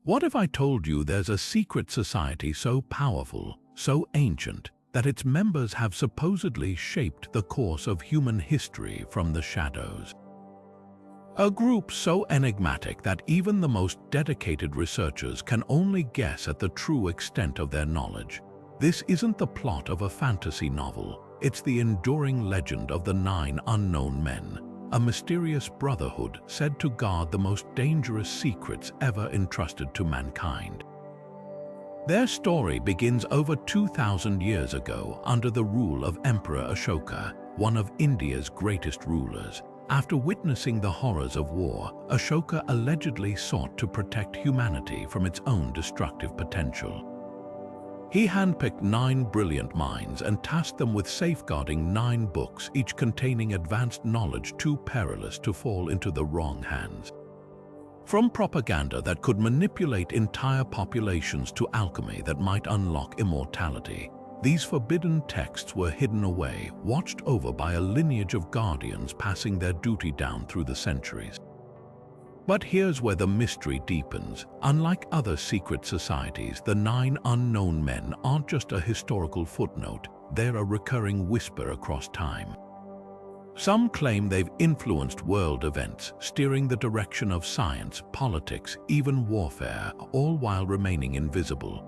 What if I told you there's a secret society so powerful, so ancient, that its members have supposedly shaped the course of human history from the shadows? A group so enigmatic that even the most dedicated researchers can only guess at the true extent of their knowledge. This isn't the plot of a fantasy novel, it's the enduring legend of the 9 unknown men, a mysterious brotherhood said to guard the most dangerous secrets ever entrusted to mankind. Their story begins over 2,000 years ago under the rule of Emperor Ashoka, one of India's greatest rulers. After witnessing the horrors of war, Ashoka allegedly sought to protect humanity from its own destructive potential. He handpicked 9 brilliant minds and tasked them with safeguarding 9 books, each containing advanced knowledge too perilous to fall into the wrong hands. From propaganda that could manipulate entire populations to alchemy that might unlock immortality, these forbidden texts were hidden away, watched over by a lineage of guardians passing their duty down through the centuries. But here's where the mystery deepens. Unlike other secret societies, the 9 unknown men aren't just a historical footnote, they're a recurring whisper across time. Some claim they've influenced world events, steering the direction of science, politics, even warfare, all while remaining invisible.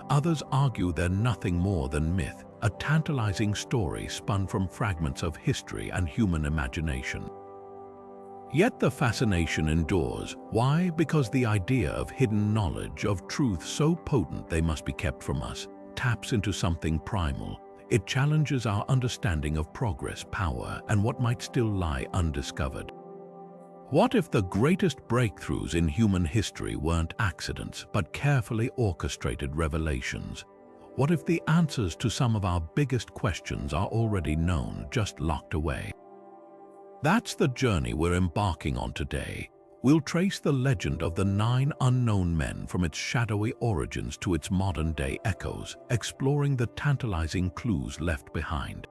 Others argue they're nothing more than myth, a tantalizing story spun from fragments of history and human imagination. Yet the fascination endures. Why? Because the idea of hidden knowledge, of truth so potent they must be kept from us, taps into something primal. It challenges our understanding of progress, power, and what might still lie undiscovered. What if the greatest breakthroughs in human history weren't accidents, but carefully orchestrated revelations? What if the answers to some of our biggest questions are already known, just locked away? That's the journey we're embarking on today. We'll trace the legend of the 9 unknown men from its shadowy origins to its modern-day echoes, exploring the tantalizing clues left behind.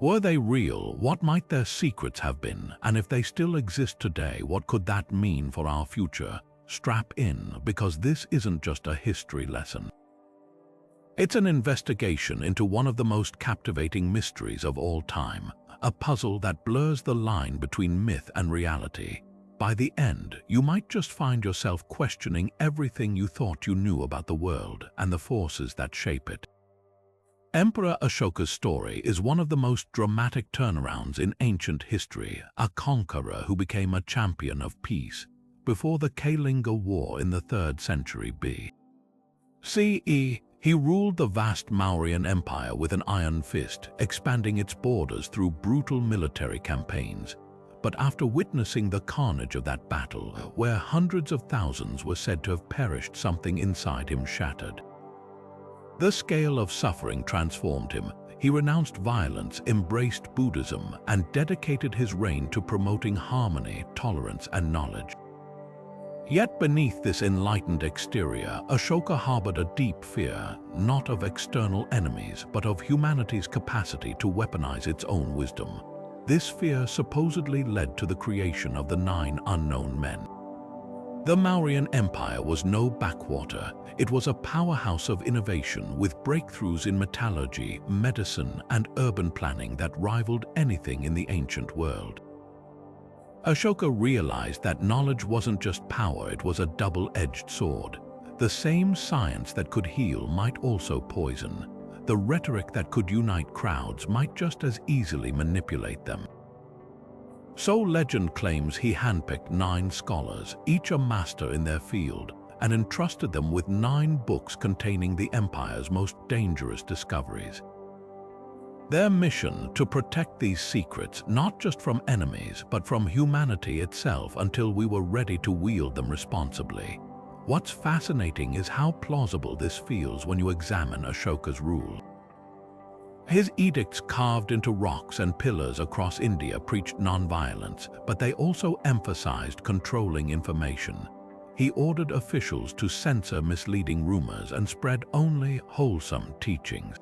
Were they real? What might their secrets have been? And if they still exist today, what could that mean for our future? Strap in, because this isn't just a history lesson. It's an investigation into one of the most captivating mysteries of all time, a puzzle that blurs the line between myth and reality. By the end, you might just find yourself questioning everything you thought you knew about the world and the forces that shape it. Emperor Ashoka's story is one of the most dramatic turnarounds in ancient history, a conqueror who became a champion of peace before the Kalinga War in the 3rd century BCE. He ruled the vast Mauryan Empire with an iron fist, expanding its borders through brutal military campaigns. But after witnessing the carnage of that battle, where hundreds of thousands were said to have perished, something inside him shattered. The scale of suffering transformed him. He renounced violence, embraced Buddhism, and dedicated his reign to promoting harmony, tolerance, and knowledge. Yet beneath this enlightened exterior, Ashoka harbored a deep fear, not of external enemies, but of humanity's capacity to weaponize its own wisdom. This fear supposedly led to the creation of the 9 unknown men. The Mauryan Empire was no backwater. It was a powerhouse of innovation with breakthroughs in metallurgy, medicine, and urban planning that rivaled anything in the ancient world. Ashoka realized that knowledge wasn't just power, it was a double-edged sword. The same science that could heal might also poison. The rhetoric that could unite crowds might just as easily manipulate them. So legend claims he handpicked 9 scholars, each a master in their field, and entrusted them with 9 books containing the empire's most dangerous discoveries. Their mission: to protect these secrets not just from enemies, but from humanity itself until we were ready to wield them responsibly. What's fascinating is how plausible this feels when you examine Ashoka's rule. His edicts carved into rocks and pillars across India preached nonviolence, but they also emphasized controlling information. He ordered officials to censor misleading rumors and spread only wholesome teachings.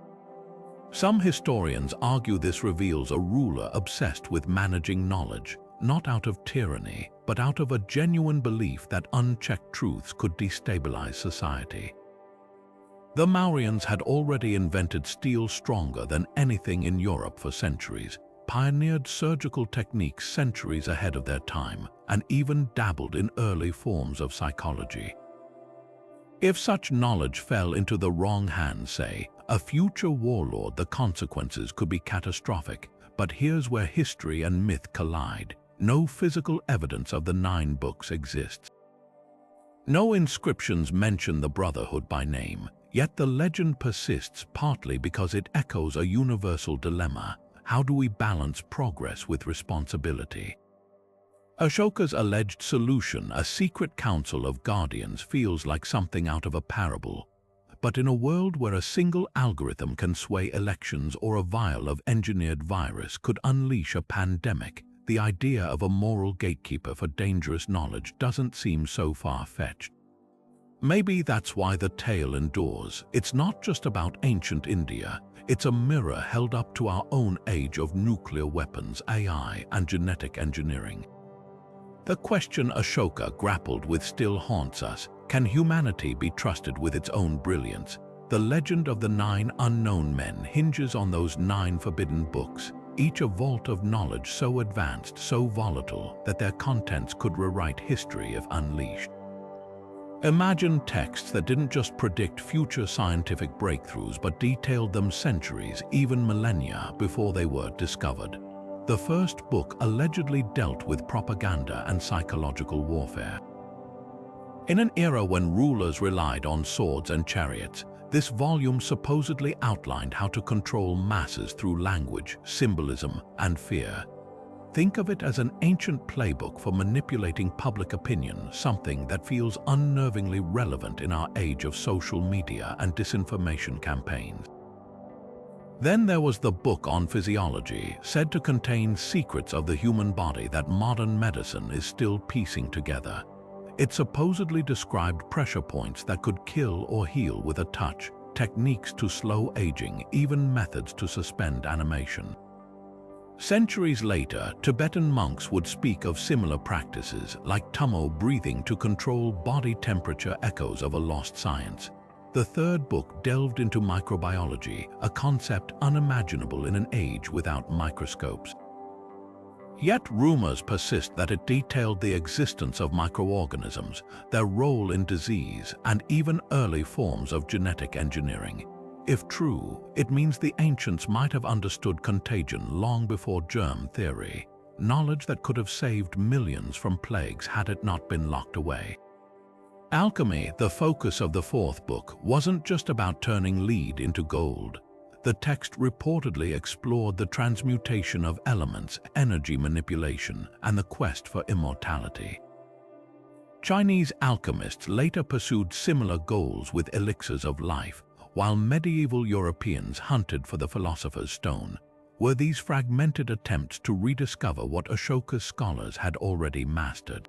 Some historians argue this reveals a ruler obsessed with managing knowledge, not out of tyranny, but out of a genuine belief that unchecked truths could destabilize society. The Mauryans had already invented steel stronger than anything in Europe for centuries, pioneered surgical techniques centuries ahead of their time, and even dabbled in early forms of psychology. If such knowledge fell into the wrong hands, say, a future warlord, the consequences could be catastrophic. But here's where history and myth collide. No physical evidence of the 9 books exists. No inscriptions mention the Brotherhood by name, yet the legend persists partly because it echoes a universal dilemma. How do we balance progress with responsibility? Ashoka's alleged solution, a secret council of guardians, feels like something out of a parable. But in a world where a single algorithm can sway elections or a vial of engineered virus could unleash a pandemic, the idea of a moral gatekeeper for dangerous knowledge doesn't seem so far-fetched. Maybe that's why the tale endures. It's not just about ancient India. It's a mirror held up to our own age of nuclear weapons, AI, and genetic engineering. The question Ashoka grappled with still haunts us. Can humanity be trusted with its own brilliance? The legend of the 9 unknown men hinges on those 9 forbidden books, each a vault of knowledge so advanced, so volatile, that their contents could rewrite history if unleashed. Imagine texts that didn't just predict future scientific breakthroughs but detailed them centuries, even millennia, before they were discovered. The first book allegedly dealt with propaganda and psychological warfare. In an era when rulers relied on swords and chariots, this volume supposedly outlined how to control masses through language, symbolism, and fear. Think of it as an ancient playbook for manipulating public opinion, something that feels unnervingly relevant in our age of social media and disinformation campaigns. Then there was the book on physiology, said to contain secrets of the human body that modern medicine is still piecing together. It supposedly described pressure points that could kill or heal with a touch, techniques to slow aging, even methods to suspend animation. Centuries later, Tibetan monks would speak of similar practices, like tummo breathing to control body temperature, echoes of a lost science. The third book delved into microbiology, a concept unimaginable in an age without microscopes. Yet rumors persist that it detailed the existence of microorganisms, their role in disease, and even early forms of genetic engineering. If true, it means the ancients might have understood contagion long before germ theory, knowledge that could have saved millions from plagues had it not been locked away. Alchemy, the focus of the fourth book, wasn't just about turning lead into gold. The text reportedly explored the transmutation of elements, energy manipulation, and the quest for immortality. Chinese alchemists later pursued similar goals with elixirs of life, while medieval Europeans hunted for the philosopher's stone. Were these fragmented attempts to rediscover what Ashoka's scholars had already mastered?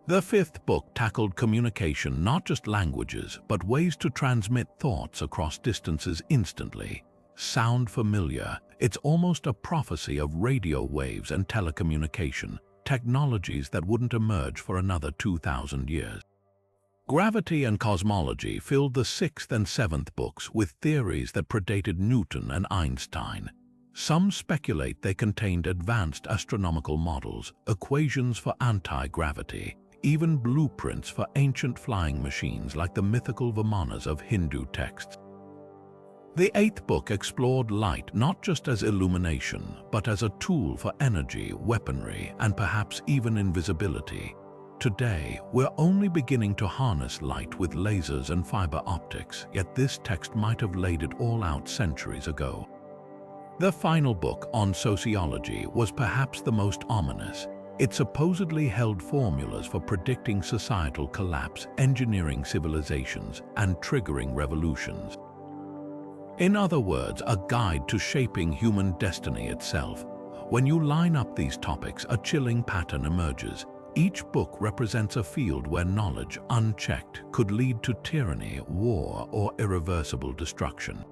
The fifth book tackled communication, not just languages, but ways to transmit thoughts across distances instantly. Sound familiar? It's almost a prophecy of radio waves and telecommunication, technologies that wouldn't emerge for another 2,000 years. Gravity and cosmology filled the sixth and seventh books with theories that predated Newton and Einstein. Some speculate they contained advanced astronomical models, equations for anti-gravity, even blueprints for ancient flying machines like the mythical Vimanas of Hindu texts. The eighth book explored light not just as illumination, but as a tool for energy, weaponry, and perhaps even invisibility. Today, we're only beginning to harness light with lasers and fiber optics, yet this text might have laid it all out centuries ago. The final book, on sociology, was perhaps the most ominous. It supposedly held formulas for predicting societal collapse, engineering civilizations, and triggering revolutions. In other words, a guide to shaping human destiny itself. When you line up these topics, a chilling pattern emerges. Each book represents a field where knowledge, unchecked, could lead to tyranny, war, or irreversible destruction.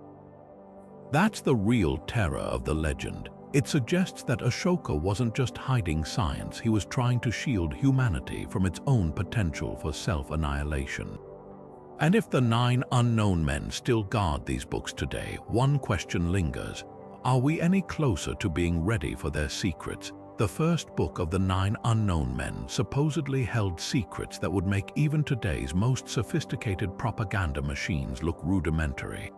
That's the real terror of the legend. It suggests that Ashoka wasn't just hiding science, he was trying to shield humanity from its own potential for self-annihilation. And if the 9 unknown men still guard these books today, one question lingers. Are we any closer to being ready for their secrets? The first book of the 9 unknown men supposedly held secrets that would make even today's most sophisticated propaganda machines look rudimentary.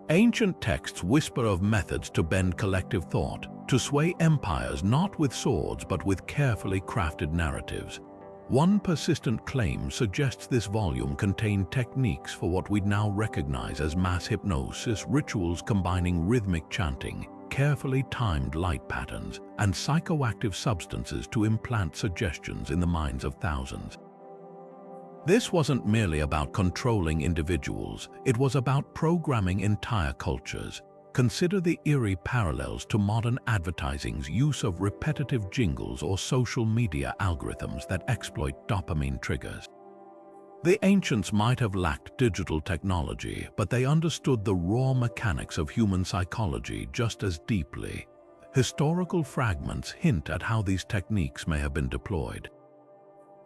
Ancient texts whisper of methods to bend collective thought, to sway empires not with swords but with carefully crafted narratives. One persistent claim suggests this volume contained techniques for what we'd now recognize as mass hypnosis, rituals combining rhythmic chanting, carefully timed light patterns, and psychoactive substances to implant suggestions in the minds of thousands. This wasn't merely about controlling individuals, it was about programming entire cultures. Consider the eerie parallels to modern advertising's use of repetitive jingles or social media algorithms that exploit dopamine triggers. The ancients might have lacked digital technology, but they understood the raw mechanics of human psychology just as deeply. Historical fragments hint at how these techniques may have been deployed.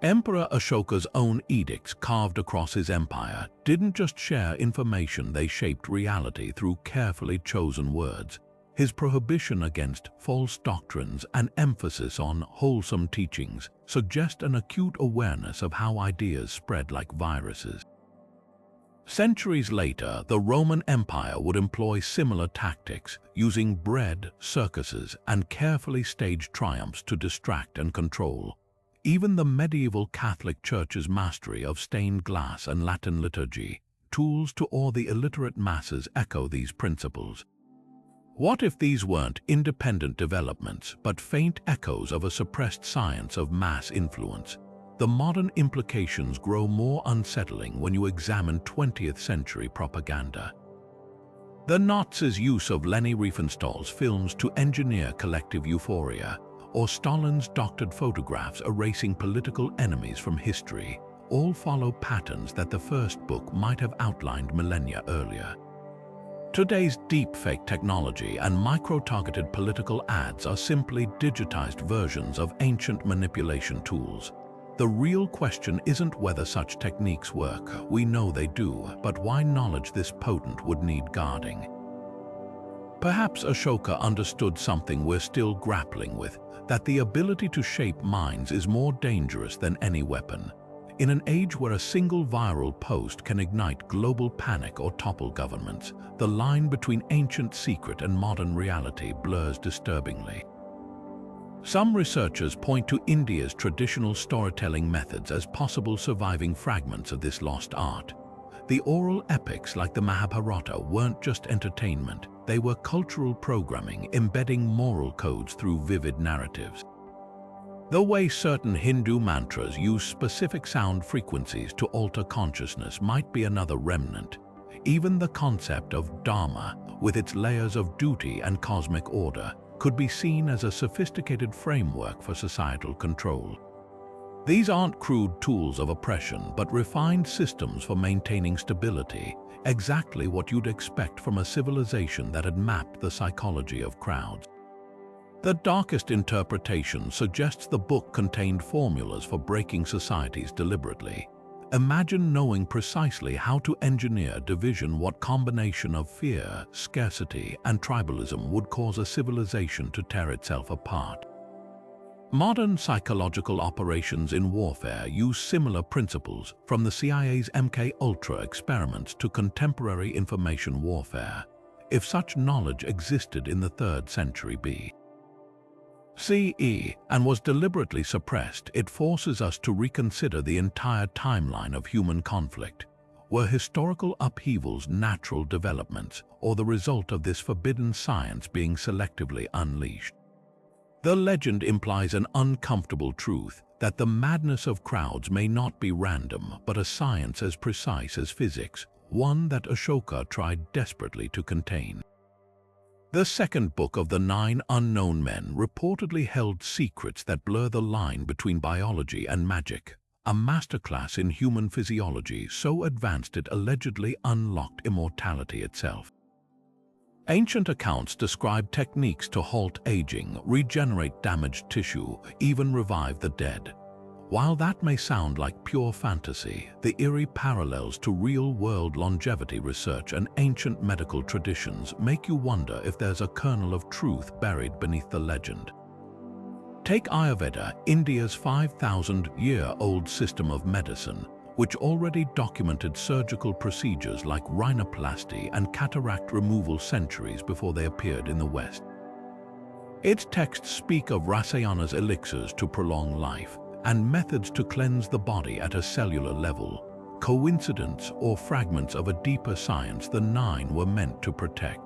Emperor Ashoka's own edicts carved across his empire didn't just share information, they shaped reality through carefully chosen words. His prohibition against false doctrines and emphasis on wholesome teachings suggest an acute awareness of how ideas spread like viruses. Centuries later, the Roman Empire would employ similar tactics, using bread, circuses, and carefully staged triumphs to distract and control. Even the medieval Catholic Church's mastery of stained glass and Latin liturgy, tools to awe the illiterate masses, echo these principles. What if these weren't independent developments, but faint echoes of a suppressed science of mass influence? The modern implications grow more unsettling when you examine 20th century propaganda. The Nazis' use of Leni Riefenstahl's films to engineer collective euphoria, or Stalin's doctored photographs erasing political enemies from history, all follow patterns that the first book might have outlined millennia earlier. Today's deepfake technology and micro-targeted political ads are simply digitized versions of ancient manipulation tools. The real question isn't whether such techniques work, we know they do, but why knowledge this potent would need guarding. Perhaps Ashoka understood something we're still grappling with, that the ability to shape minds is more dangerous than any weapon. In an age where a single viral post can ignite global panic or topple governments, the line between ancient secret and modern reality blurs disturbingly. Some researchers point to India's traditional storytelling methods as possible surviving fragments of this lost art. The oral epics like the Mahabharata weren't just entertainment, they were cultural programming, embedding moral codes through vivid narratives. The way certain Hindu mantras use specific sound frequencies to alter consciousness might be another remnant. Even the concept of dharma, with its layers of duty and cosmic order, could be seen as a sophisticated framework for societal control. These aren't crude tools of oppression, but refined systems for maintaining stability, exactly what you'd expect from a civilization that had mapped the psychology of crowds. The darkest interpretation suggests the book contained formulas for breaking societies deliberately. Imagine knowing precisely how to engineer division. What combination of fear, scarcity, and tribalism would cause a civilization to tear itself apart? Modern psychological operations in warfare use similar principles, from the CIA's MK-Ultra experiments to contemporary information warfare. If such knowledge existed in the 3rd century BCE and was deliberately suppressed, it forces us to reconsider the entire timeline of human conflict. Were historical upheavals natural developments, or the result of this forbidden science being selectively unleashed? The legend implies an uncomfortable truth, that the madness of crowds may not be random, but a science as precise as physics, one that Ashoka tried desperately to contain. The second book of the 9 unknown men reportedly held secrets that blur the line between biology and magic, a masterclass in human physiology so advanced it allegedly unlocked immortality itself. Ancient accounts describe techniques to halt aging, regenerate damaged tissue, even revive the dead. While that may sound like pure fantasy, the eerie parallels to real-world longevity research and ancient medical traditions make you wonder if there's a kernel of truth buried beneath the legend. Take Ayurveda, India's 5,000-year-old system of medicine, which already documented surgical procedures like rhinoplasty and cataract removal centuries before they appeared in the West. Its texts speak of Rasayana's elixirs to prolong life and methods to cleanse the body at a cellular level. Coincidence or fragments of a deeper science the nine were meant to protect?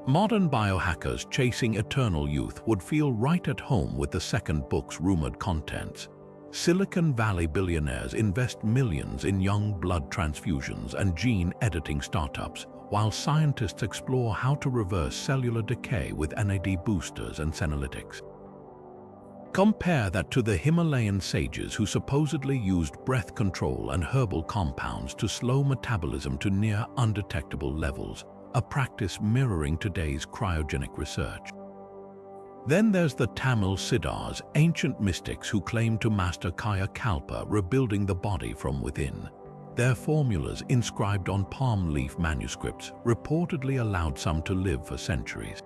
Modern biohackers chasing eternal youth would feel right at home with the second book's rumored contents. Silicon Valley billionaires invest millions in young blood transfusions and gene-editing startups, while scientists explore how to reverse cellular decay with NAD boosters and senolytics. Compare that to the Himalayan sages who supposedly used breath control and herbal compounds to slow metabolism to near undetectable levels, a practice mirroring today's cryogenic research. Then there's the Tamil Siddhas, ancient mystics who claim to master Kaya Kalpa, rebuilding the body from within. Their formulas, inscribed on palm leaf manuscripts, reportedly allowed some to live for centuries.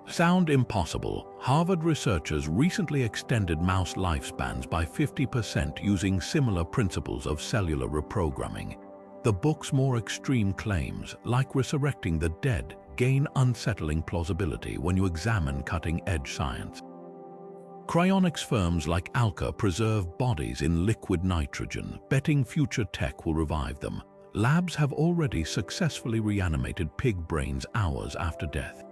Sound impossible? Harvard researchers recently extended mouse lifespans by 50% using similar principles of cellular reprogramming. The book's more extreme claims, like resurrecting the dead, gain unsettling plausibility when you examine cutting-edge science. Cryonics firms like Alka preserve bodies in liquid nitrogen, betting future tech will revive them. Labs have already successfully reanimated pig brains hours after death.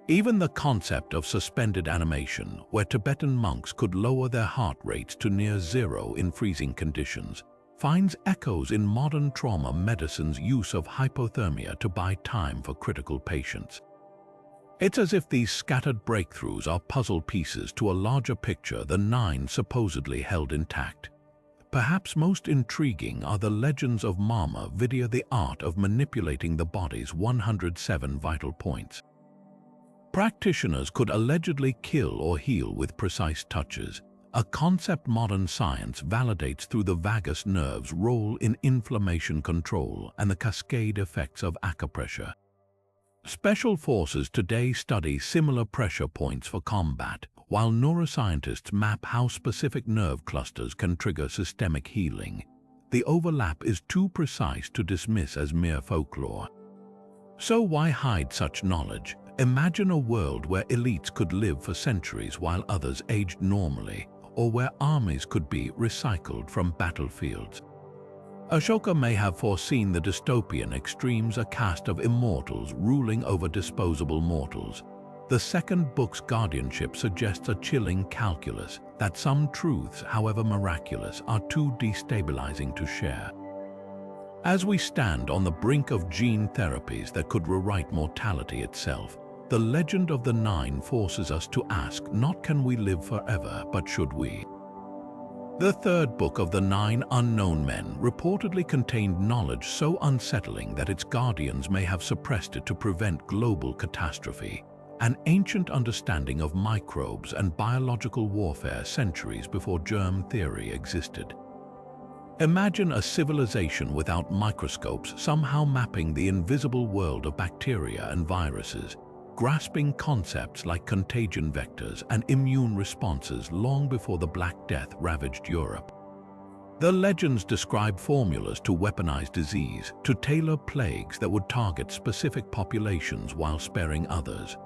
Even the concept of suspended animation, where Tibetan monks could lower their heart rates to near zero in freezing conditions, finds echoes in modern trauma medicine's use of hypothermia to buy time for critical patients. It's as if these scattered breakthroughs are puzzle pieces to a larger picture the nine supposedly held intact. Perhaps most intriguing are the legends of Mama Vidya, the art of manipulating the body's 107 vital points. Practitioners could allegedly kill or heal with precise touches, a concept modern science validates through the vagus nerve's role in inflammation control and the cascade effects of acupressure. Special forces today study similar pressure points for combat, while neuroscientists map how specific nerve clusters can trigger systemic healing. The overlap is too precise to dismiss as mere folklore. So why hide such knowledge? Imagine a world where elites could live for centuries while others aged normally, or where armies could be recycled from battlefields. Ashoka may have foreseen the dystopian extremes, a caste of immortals ruling over disposable mortals. The second book's guardianship suggests a chilling calculus that some truths, however miraculous, are too destabilizing to share. As we stand on the brink of gene therapies that could rewrite mortality itself, the legend of the nine forces us to ask, not can we live forever, but should we? The third book of the nine unknown men reportedly contained knowledge so unsettling that its guardians may have suppressed it to prevent global catastrophe, an ancient understanding of microbes and biological warfare centuries before germ theory existed. Imagine a civilization without microscopes somehow mapping the invisible world of bacteria and viruses, grasping concepts like contagion vectors and immune responses long before the Black Death ravaged Europe. The legends describe formulas to weaponize disease, to tailor plagues that would target specific populations while sparing others.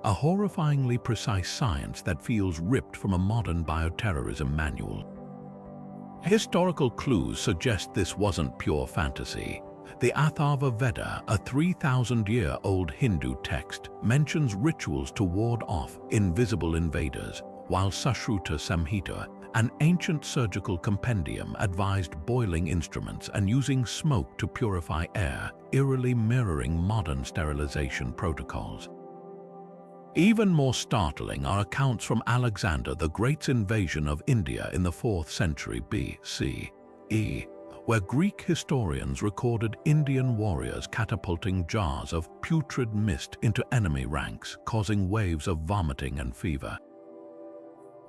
A horrifyingly precise science that feels ripped from a modern bioterrorism manual. Historical clues suggest this wasn't pure fantasy. The Atharva Veda, a 3,000-year-old Hindu text, mentions rituals to ward off invisible invaders, while Sushruta Samhita, an ancient surgical compendium, advised boiling instruments and using smoke to purify air, eerily mirroring modern sterilization protocols. Even more startling are accounts from Alexander the Great's invasion of India in the 4th century BCE, where Greek historians recorded Indian warriors catapulting jars of putrid mist into enemy ranks, causing waves of vomiting and fever.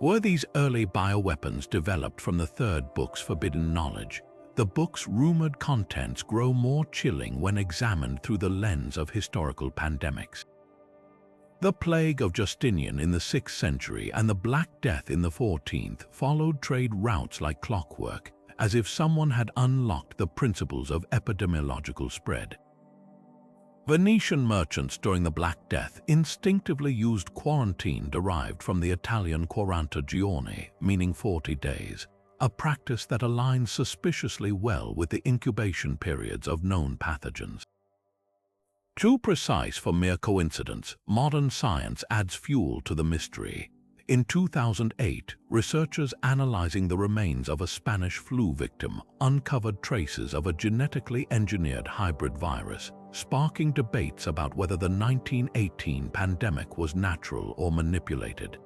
Were these early bioweapons developed from the third book's forbidden knowledge? The book's rumored contents grow more chilling when examined through the lens of historical pandemics. The plague of Justinian in the 6th century and the Black Death in the 14th followed trade routes like clockwork, as if someone had unlocked the principles of epidemiological spread. Venetian merchants during the Black Death instinctively used quarantine derived from the Italian 40 giorni, meaning 40 days, a practice that aligns suspiciously well with the incubation periods of known pathogens. Too precise for mere coincidence, modern science adds fuel to the mystery. In 2008, researchers analyzing the remains of a Spanish flu victim uncovered traces of a genetically engineered hybrid virus, sparking debates about whether the 1918 pandemic was natural or manipulated.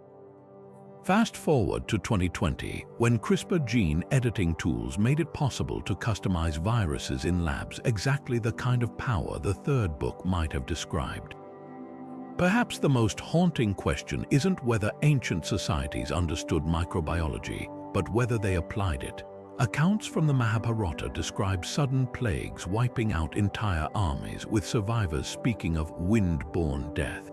Fast forward to 2020, when CRISPR gene editing tools made it possible to customize viruses in labs, exactly the kind of power the third book might have described. Perhaps the most haunting question isn't whether ancient societies understood microbiology, but whether they applied it. Accounts from the Mahabharata describe sudden plagues wiping out entire armies, with survivors speaking of wind-borne death.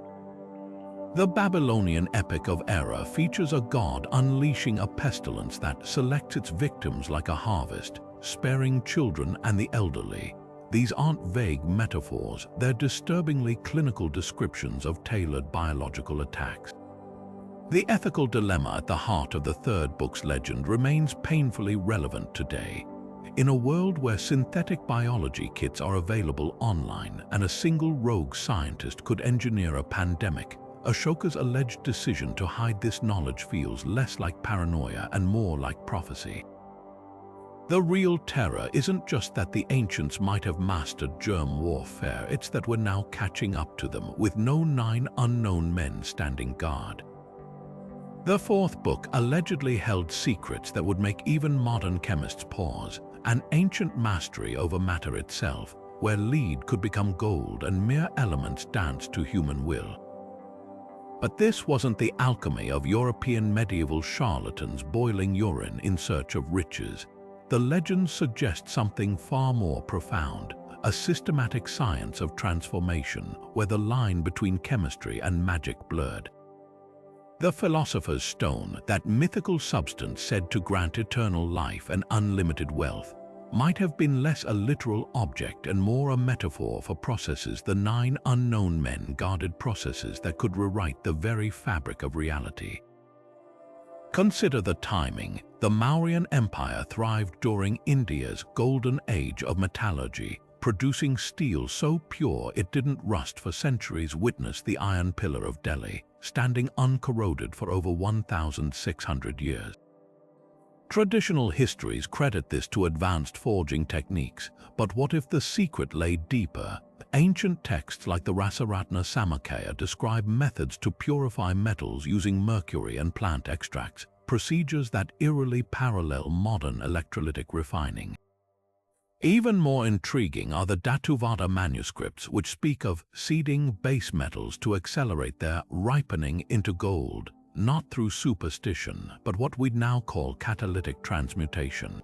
The Babylonian Epic of Era features a god unleashing a pestilence that selects its victims like a harvest, sparing children and the elderly. These aren't vague metaphors, they're disturbingly clinical descriptions of tailored biological attacks. The ethical dilemma at the heart of the third book's legend remains painfully relevant today. In a world where synthetic biology kits are available online and a single rogue scientist could engineer a pandemic, Ashoka's alleged decision to hide this knowledge feels less like paranoia and more like prophecy. The real terror isn't just that the ancients might have mastered germ warfare, it's that we're now catching up to them, with no 9 unknown men standing guard. The fourth book allegedly held secrets that would make even modern chemists pause, an ancient mastery over matter itself, where lead could become gold and mere elements danced to human will. But this wasn't the alchemy of European medieval charlatans boiling urine in search of riches. The legends suggest something far more profound, a systematic science of transformation where the line between chemistry and magic blurred. The Philosopher's Stone, that mythical substance said to grant eternal life and unlimited wealth, might have been less a literal object and more a metaphor for processes the 9 unknown men guarded, processes that could rewrite the very fabric of reality. Consider the timing. The Mauryan Empire thrived during India's golden age of metallurgy, producing steel so pure it didn't rust for centuries. Witness the Iron Pillar of Delhi, standing uncorroded for over 1,600 years. Traditional histories credit this to advanced forging techniques, but what if the secret lay deeper? Ancient texts like the Rasaratna Samakaya describe methods to purify metals using mercury and plant extracts, procedures that eerily parallel modern electrolytic refining. Even more intriguing are the Dhatuvada manuscripts, which speak of seeding base metals to accelerate their ripening into gold, not through superstition, but what we'd now call catalytic transmutation.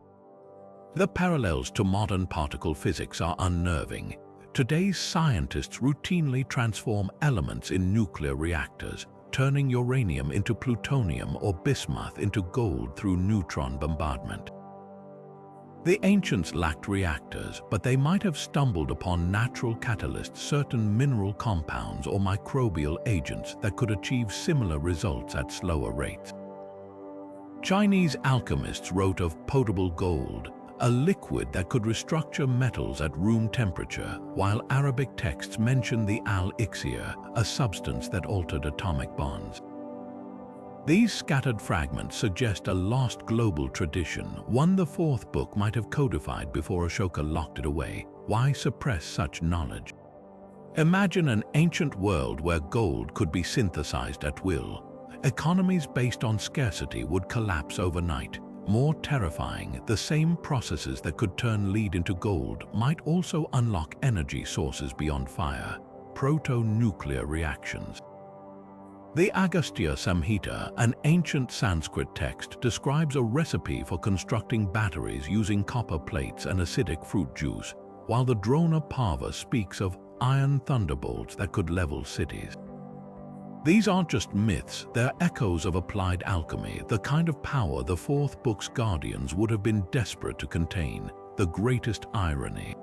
The parallels to modern particle physics are unnerving. Today's scientists routinely transform elements in nuclear reactors, turning uranium into plutonium or bismuth into gold through neutron bombardment. The ancients lacked reactors, but they might have stumbled upon natural catalysts, certain mineral compounds or microbial agents that could achieve similar results at slower rates. Chinese alchemists wrote of potable gold, a liquid that could restructure metals at room temperature, while Arabic texts mention the al-iksir, a substance that altered atomic bonds. These scattered fragments suggest a lost global tradition, one the fourth book might have codified before Ashoka locked it away. Why suppress such knowledge? Imagine an ancient world where gold could be synthesized at will. Economies based on scarcity would collapse overnight. More terrifying, the same processes that could turn lead into gold might also unlock energy sources beyond fire, proto-nuclear reactions. The Agastya Samhita, an ancient Sanskrit text, describes a recipe for constructing batteries using copper plates and acidic fruit juice, while the Drona Parva speaks of iron thunderbolts that could level cities. These aren't just myths, they're echoes of applied alchemy, the kind of power the fourth book's guardians would have been desperate to contain, the greatest irony.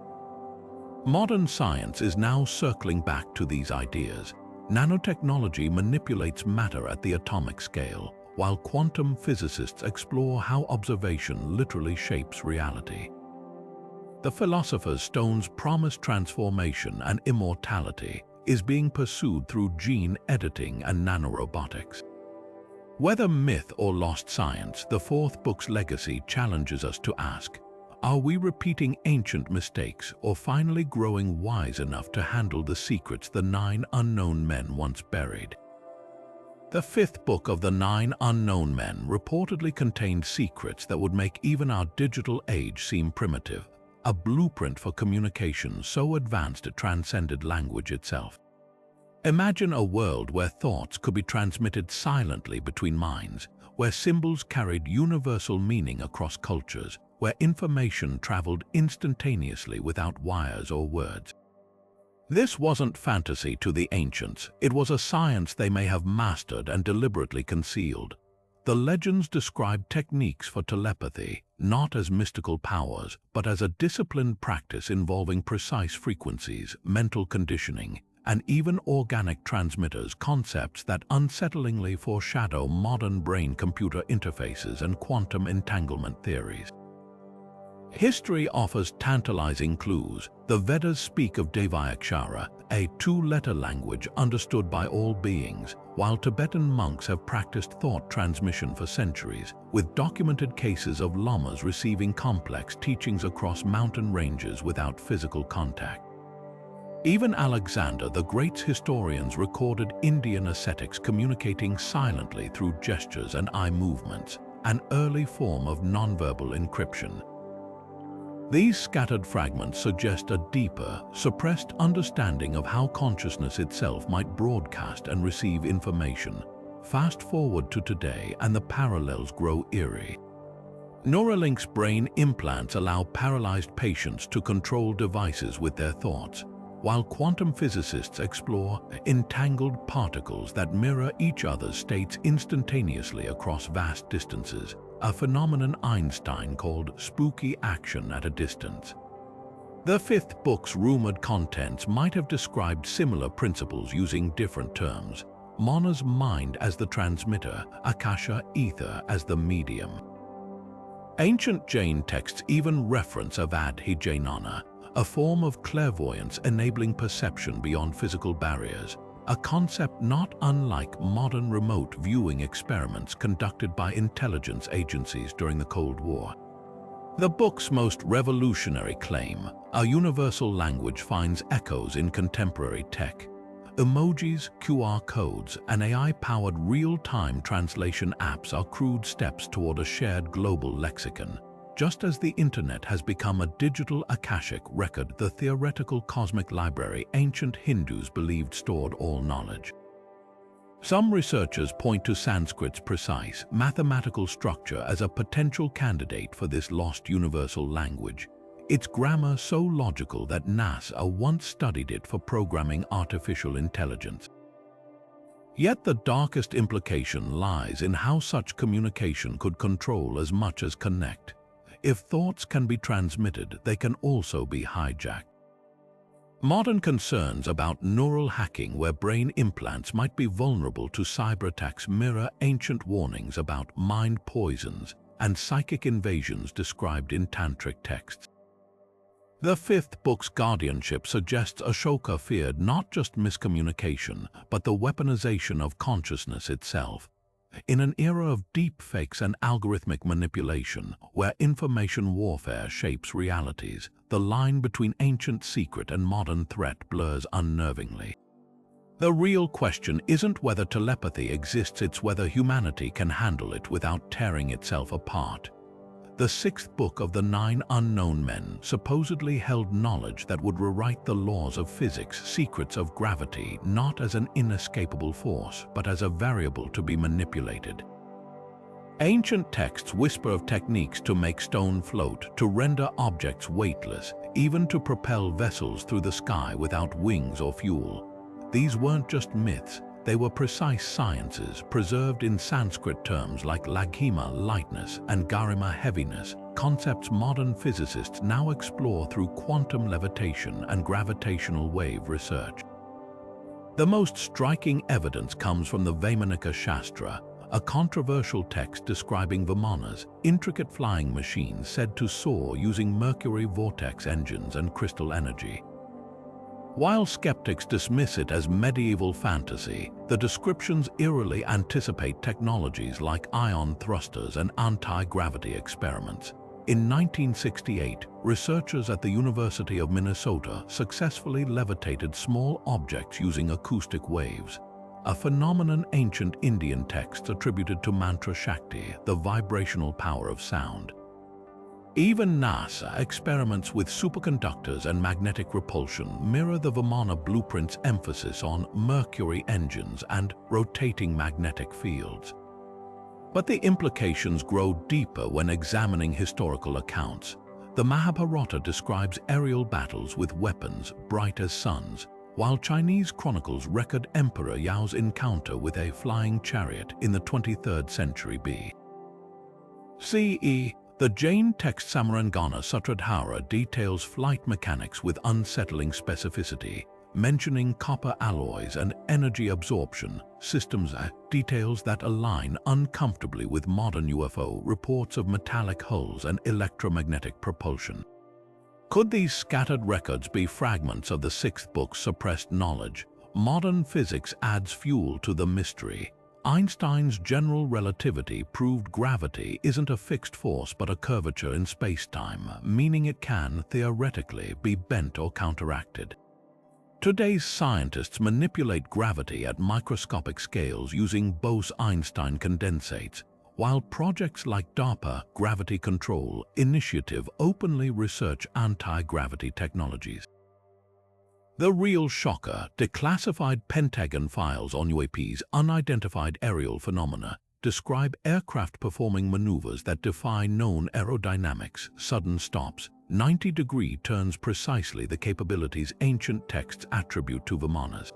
Modern science is now circling back to these ideas. Nanotechnology manipulates matter at the atomic scale, while quantum physicists explore how observation literally shapes reality. The Philosopher's Stone's promised transformation and immortality is being pursued through gene editing and nanorobotics. Whether myth or lost science, the fourth book's legacy challenges us to ask, are we repeating ancient mistakes or finally growing wise enough to handle the secrets the 9 unknown men once buried? The fifth book of the 9 unknown men reportedly contained secrets that would make even our digital age seem primitive, a blueprint for communication so advanced it transcended language itself. Imagine a world where thoughts could be transmitted silently between minds, where symbols carried universal meaning across cultures, where information traveled instantaneously without wires or words. This wasn't fantasy to the ancients, it was a science they may have mastered and deliberately concealed. The legends describe techniques for telepathy, not as mystical powers, but as a disciplined practice involving precise frequencies, mental conditioning, and even organic transmitters, concepts that unsettlingly foreshadow modern brain-computer interfaces and quantum entanglement theories. History offers tantalizing clues. The Vedas speak of Devyakshara, a 2-letter language understood by all beings, while Tibetan monks have practiced thought transmission for centuries, with documented cases of lamas receiving complex teachings across mountain ranges without physical contact. Even Alexander the Great's historians recorded Indian ascetics communicating silently through gestures and eye movements, an early form of nonverbal encryption. These scattered fragments suggest a deeper, suppressed understanding of how consciousness itself might broadcast and receive information. Fast forward to today and the parallels grow eerie. Neuralink's brain implants allow paralyzed patients to control devices with their thoughts, while quantum physicists explore entangled particles that mirror each other's states instantaneously across vast distances, a phenomenon Einstein called spooky action at a distance. The fifth book's rumored contents might have described similar principles using different terms: Mana's mind as the transmitter, Akasha ether as the medium. Ancient Jain texts even reference Avadhi-Jainana, a form of clairvoyance enabling perception beyond physical barriers, a concept not unlike modern remote viewing experiments conducted by intelligence agencies during the Cold War. The book's most revolutionary claim, a universal language, finds echoes in contemporary tech. Emojis, QR codes, and AI-powered real-time translation apps are crude steps toward a shared global lexicon. Just as the internet has become a digital Akashic record, the theoretical cosmic library ancient Hindus believed stored all knowledge. Some researchers point to Sanskrit's precise, mathematical structure as a potential candidate for this lost universal language. Its grammar so logical that NASA once studied it for programming artificial intelligence. Yet the darkest implication lies in how such communication could control as much as connect. If thoughts can be transmitted, they can also be hijacked. Modern concerns about neural hacking, where brain implants might be vulnerable to cyberattacks, mirror ancient warnings about mind poisons and psychic invasions described in tantric texts. The fifth book's guardianship suggests Ashoka feared not just miscommunication, but the weaponization of consciousness itself. In an era of deepfakes and algorithmic manipulation, where information warfare shapes realities, the line between ancient secret and modern threat blurs unnervingly. The real question isn't whether telepathy exists, it's whether humanity can handle it without tearing itself apart. The sixth book of the Nine Unknown Men supposedly held knowledge that would rewrite the laws of physics, secrets of gravity, not as an inescapable force, but as a variable to be manipulated. Ancient texts whisper of techniques to make stone float, to render objects weightless, even to propel vessels through the sky without wings or fuel. These weren't just myths, they were precise sciences preserved in Sanskrit terms like laghima, lightness, and garima, heaviness, concepts modern physicists now explore through quantum levitation and gravitational wave research. The most striking evidence comes from the Vimana Shastra, a controversial text describing Vimana's intricate flying machines said to soar using mercury vortex engines and crystal energy. While skeptics dismiss it as medieval fantasy, the descriptions eerily anticipate technologies like ion thrusters and anti-gravity experiments. In 1968, researchers at the University of Minnesota successfully levitated small objects using acoustic waves, a phenomenon ancient Indian texts attributed to mantra Shakti, the vibrational power of sound. Even NASA experiments with superconductors and magnetic repulsion mirror the Vimana blueprint's emphasis on mercury engines and rotating magnetic fields. But the implications grow deeper when examining historical accounts. The Mahabharata describes aerial battles with weapons bright as suns, while Chinese chronicles record Emperor Yao's encounter with a flying chariot in the 23rd century BCE. The Jain text Samarangana Sutradhara details flight mechanics with unsettling specificity, mentioning copper alloys and energy absorption systems, details that align uncomfortably with modern UFO reports of metallic hulls and electromagnetic propulsion. Could these scattered records be fragments of the sixth book's suppressed knowledge? Modern physics adds fuel to the mystery. Einstein's general relativity proved gravity isn't a fixed force but a curvature in space-time, meaning it can, theoretically, be bent or counteracted. Today's scientists manipulate gravity at microscopic scales using Bose-Einstein condensates, while projects like DARPA Gravity Control Initiative openly research anti-gravity technologies. The real shocker, declassified Pentagon files on UAP's unidentified aerial phenomena describe aircraft performing maneuvers that defy known aerodynamics, sudden stops, 90-degree turns, precisely the capabilities ancient texts attribute to Vimanas.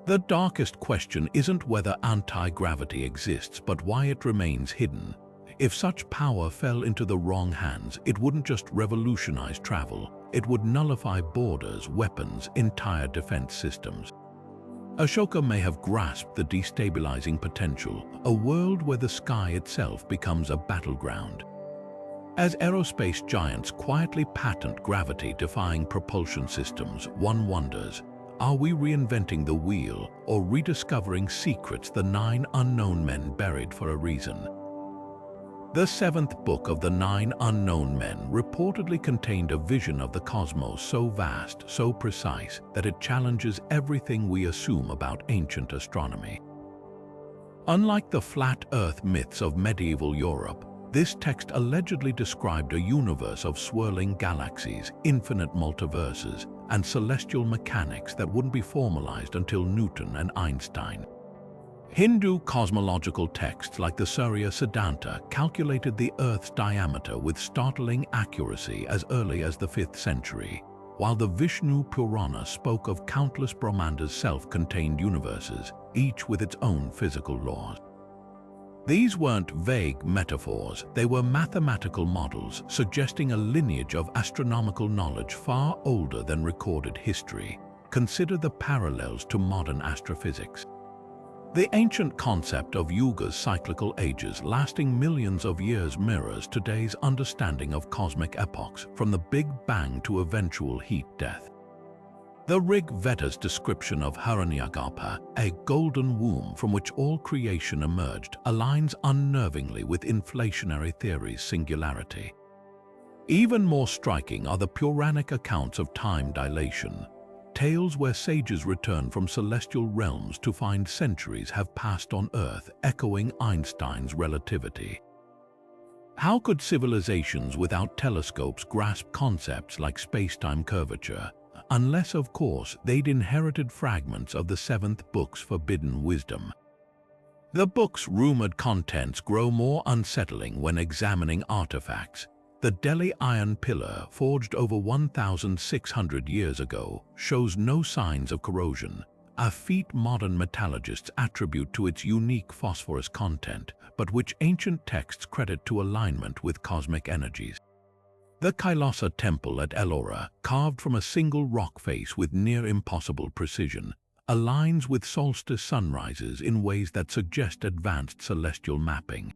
The darkest question isn't whether anti-gravity exists, but why it remains hidden. If such power fell into the wrong hands, it wouldn't just revolutionize travel, it would nullify borders, weapons, entire defense systems. Ashoka may have grasped the destabilizing potential, a world where the sky itself becomes a battleground. As aerospace giants quietly patent gravity-defying propulsion systems, one wonders, are we reinventing the wheel or rediscovering secrets the Nine Unknown Men buried for a reason? The seventh book of the Nine Unknown Men reportedly contained a vision of the cosmos so vast, so precise, that it challenges everything we assume about ancient astronomy. Unlike the flat Earth myths of medieval Europe, this text allegedly described a universe of swirling galaxies, infinite multiverses, and celestial mechanics that wouldn't be formalized until Newton and Einstein. Hindu cosmological texts like the Surya Siddhanta calculated the Earth's diameter with startling accuracy as early as the 5th century, while the Vishnu Purana spoke of countless Brahmandas, self-contained universes, each with its own physical laws. These weren't vague metaphors, they were mathematical models suggesting a lineage of astronomical knowledge far older than recorded history. Consider the parallels to modern astrophysics. The ancient concept of yugas, cyclical ages lasting millions of years, mirrors today's understanding of cosmic epochs, from the Big Bang to eventual heat death. The Rig Veda's description of Hiranyagarbha, a golden womb from which all creation emerged, aligns unnervingly with inflationary theory's singularity. Even more striking are the Puranic accounts of time dilation, tales where sages return from celestial realms to find centuries have passed on Earth, echoing Einstein's relativity. How could civilizations without telescopes grasp concepts like space-time curvature, unless, of course, they'd inherited fragments of the seventh book's forbidden wisdom? The book's rumored contents grow more unsettling when examining artifacts. The Delhi iron pillar, forged over 1,600 years ago, shows no signs of corrosion, a feat modern metallurgists attribute to its unique phosphorus content, but which ancient texts credit to alignment with cosmic energies. The Kailasa temple at Ellora, carved from a single rock face with near-impossible precision, aligns with solstice sunrises in ways that suggest advanced celestial mapping.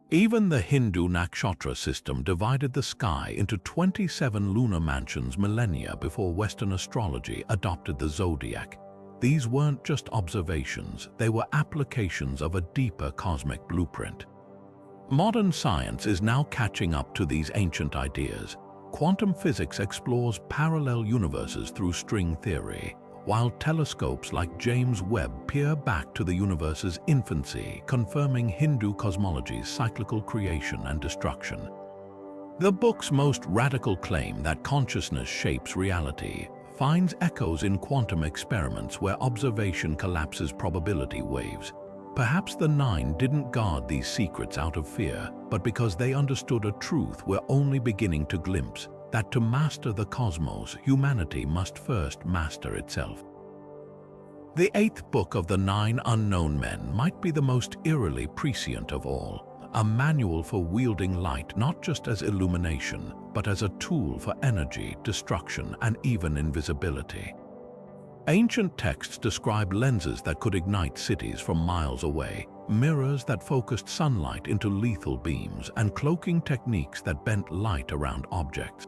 Even the Hindu nakshatra system divided the sky into 27 lunar mansions millennia before Western astrology adopted the zodiac. These weren't just observations, they were applications of a deeper cosmic blueprint. Modern science is now catching up to these ancient ideas. Quantum physics explores parallel universes through string theory, while telescopes like James Webb peer back to the universe's infancy, confirming Hindu cosmology's cyclical creation and destruction. The book's most radical claim that consciousness shapes reality finds echoes in quantum experiments where observation collapses probability waves. Perhaps the Nine didn't guard these secrets out of fear, but because they understood a truth we're only beginning to glimpse, that to master the cosmos, humanity must first master itself. The eighth book of the Nine Unknown Men might be the most eerily prescient of all, a manual for wielding light not just as illumination, but as a tool for energy, destruction, and even invisibility. Ancient texts describe lenses that could ignite cities from miles away, mirrors that focused sunlight into lethal beams, and cloaking techniques that bent light around objects.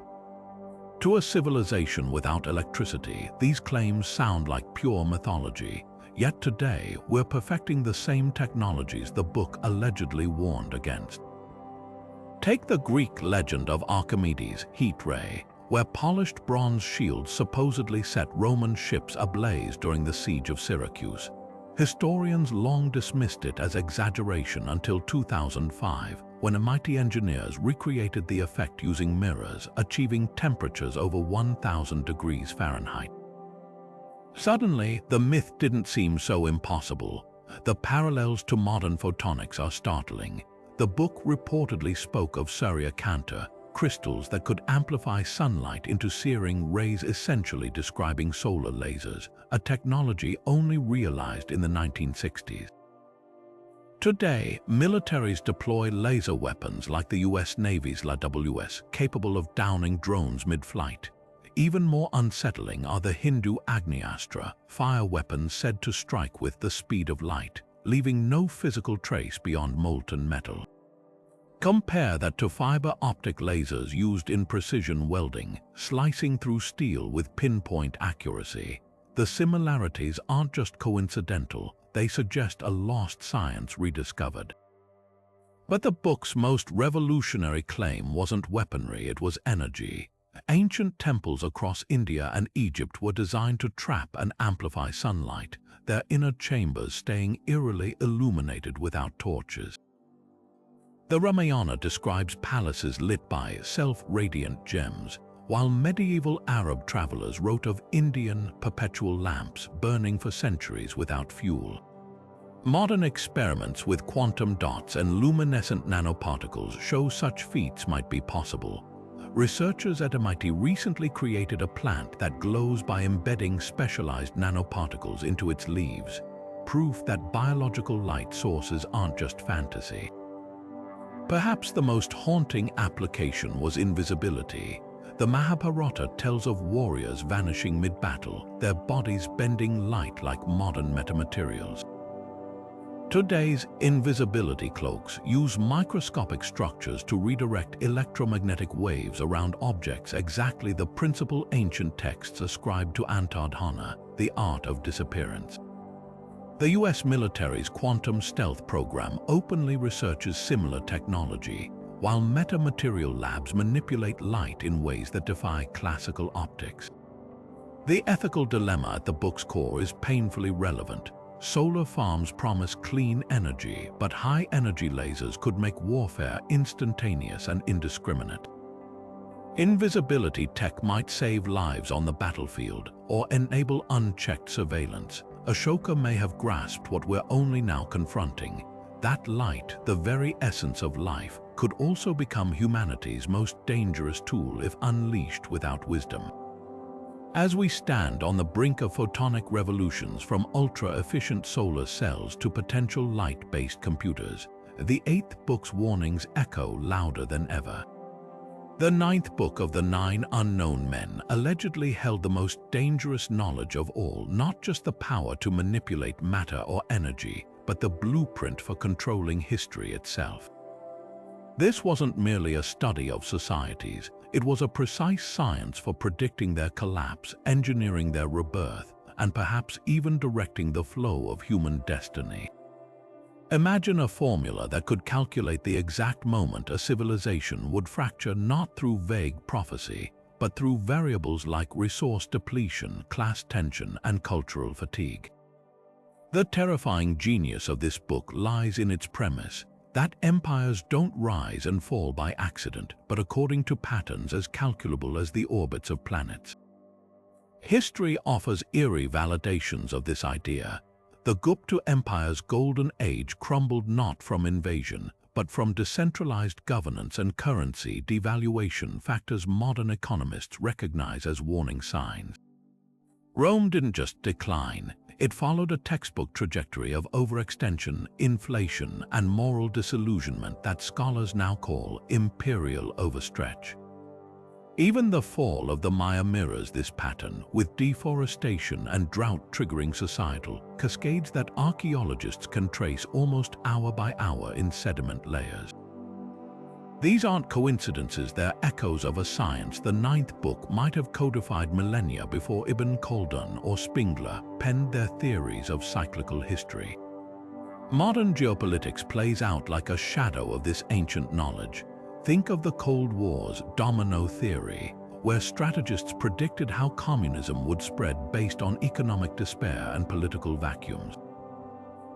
To a civilization without electricity, these claims sound like pure mythology, yet today we're perfecting the same technologies the book allegedly warned against. Take the Greek legend of Archimedes' heat ray, where polished bronze shields supposedly set Roman ships ablaze during the siege of Syracuse. Historians long dismissed it as exaggeration until 2005, when MIT engineers recreated the effect using mirrors, achieving temperatures over 1,000 degrees Fahrenheit. Suddenly, the myth didn't seem so impossible. The parallels to modern photonics are startling. The book reportedly spoke of Surya-Canta, crystals that could amplify sunlight into searing rays, essentially describing solar lasers, a technology only realized in the 1960s. Today, militaries deploy laser weapons like the US Navy's LAWS, capable of downing drones mid-flight. Even more unsettling are the Hindu Agniastra, fire weapons said to strike with the speed of light, leaving no physical trace beyond molten metal. Compare that to fiber optic lasers used in precision welding, slicing through steel with pinpoint accuracy. The similarities aren't just coincidental, they suggest a lost science rediscovered. But the book's most revolutionary claim wasn't weaponry, it was energy. Ancient temples across India and Egypt were designed to trap and amplify sunlight, their inner chambers staying eerily illuminated without torches. The Ramayana describes palaces lit by self-radiant gems, while medieval Arab travelers wrote of Indian perpetual lamps burning for centuries without fuel. Modern experiments with quantum dots and luminescent nanoparticles show such feats might be possible. Researchers at MIT recently created a plant that glows by embedding specialized nanoparticles into its leaves, proof that biological light sources aren't just fantasy. Perhaps the most haunting application was invisibility. The Mahabharata tells of warriors vanishing mid-battle, their bodies bending light like modern metamaterials. Today's invisibility cloaks use microscopic structures to redirect electromagnetic waves around objects, exactly the principle ancient texts ascribed to Antardhana, the art of disappearance. The US military's quantum stealth program openly researches similar technology, while metamaterial labs manipulate light in ways that defy classical optics. The ethical dilemma at the book's core is painfully relevant. Solar farms promise clean energy, but high-energy lasers could make warfare instantaneous and indiscriminate. Invisibility tech might save lives on the battlefield or enable unchecked surveillance. Ashoka may have grasped what we're only now confronting. That light, the very essence of life, could also become humanity's most dangerous tool if unleashed without wisdom. As we stand on the brink of photonic revolutions, from ultra-efficient solar cells to potential light-based computers, the 8th book's warnings echo louder than ever. The 9th book of the 9 unknown men allegedly held the most dangerous knowledge of all, not just the power to manipulate matter or energy, but the blueprint for controlling history itself. This wasn't merely a study of societies, it was a precise science for predicting their collapse, engineering their rebirth, and perhaps even directing the flow of human destiny. Imagine a formula that could calculate the exact moment a civilization would fracture, not through vague prophecy, but through variables like resource depletion, class tension, and cultural fatigue. The terrifying genius of this book lies in its premise that empires don't rise and fall by accident, but according to patterns as calculable as the orbits of planets. History offers eerie validations of this idea. The Gupta Empire's golden age crumbled not from invasion, but from decentralized governance and currency devaluation, factors modern economists recognize as warning signs. Rome didn't just decline, it followed a textbook trajectory of overextension, inflation, and moral disillusionment that scholars now call imperial overstretch. Even the fall of the Maya mirrors this pattern, with deforestation and drought triggering societal cascades that archaeologists can trace almost hour by hour in sediment layers. These aren't coincidences, they're echoes of a science the 9th book might have codified millennia before Ibn Khaldun or Spengler penned their theories of cyclical history. Modern geopolitics plays out like a shadow of this ancient knowledge. Think of the Cold War's domino theory, where strategists predicted how communism would spread based on economic despair and political vacuums.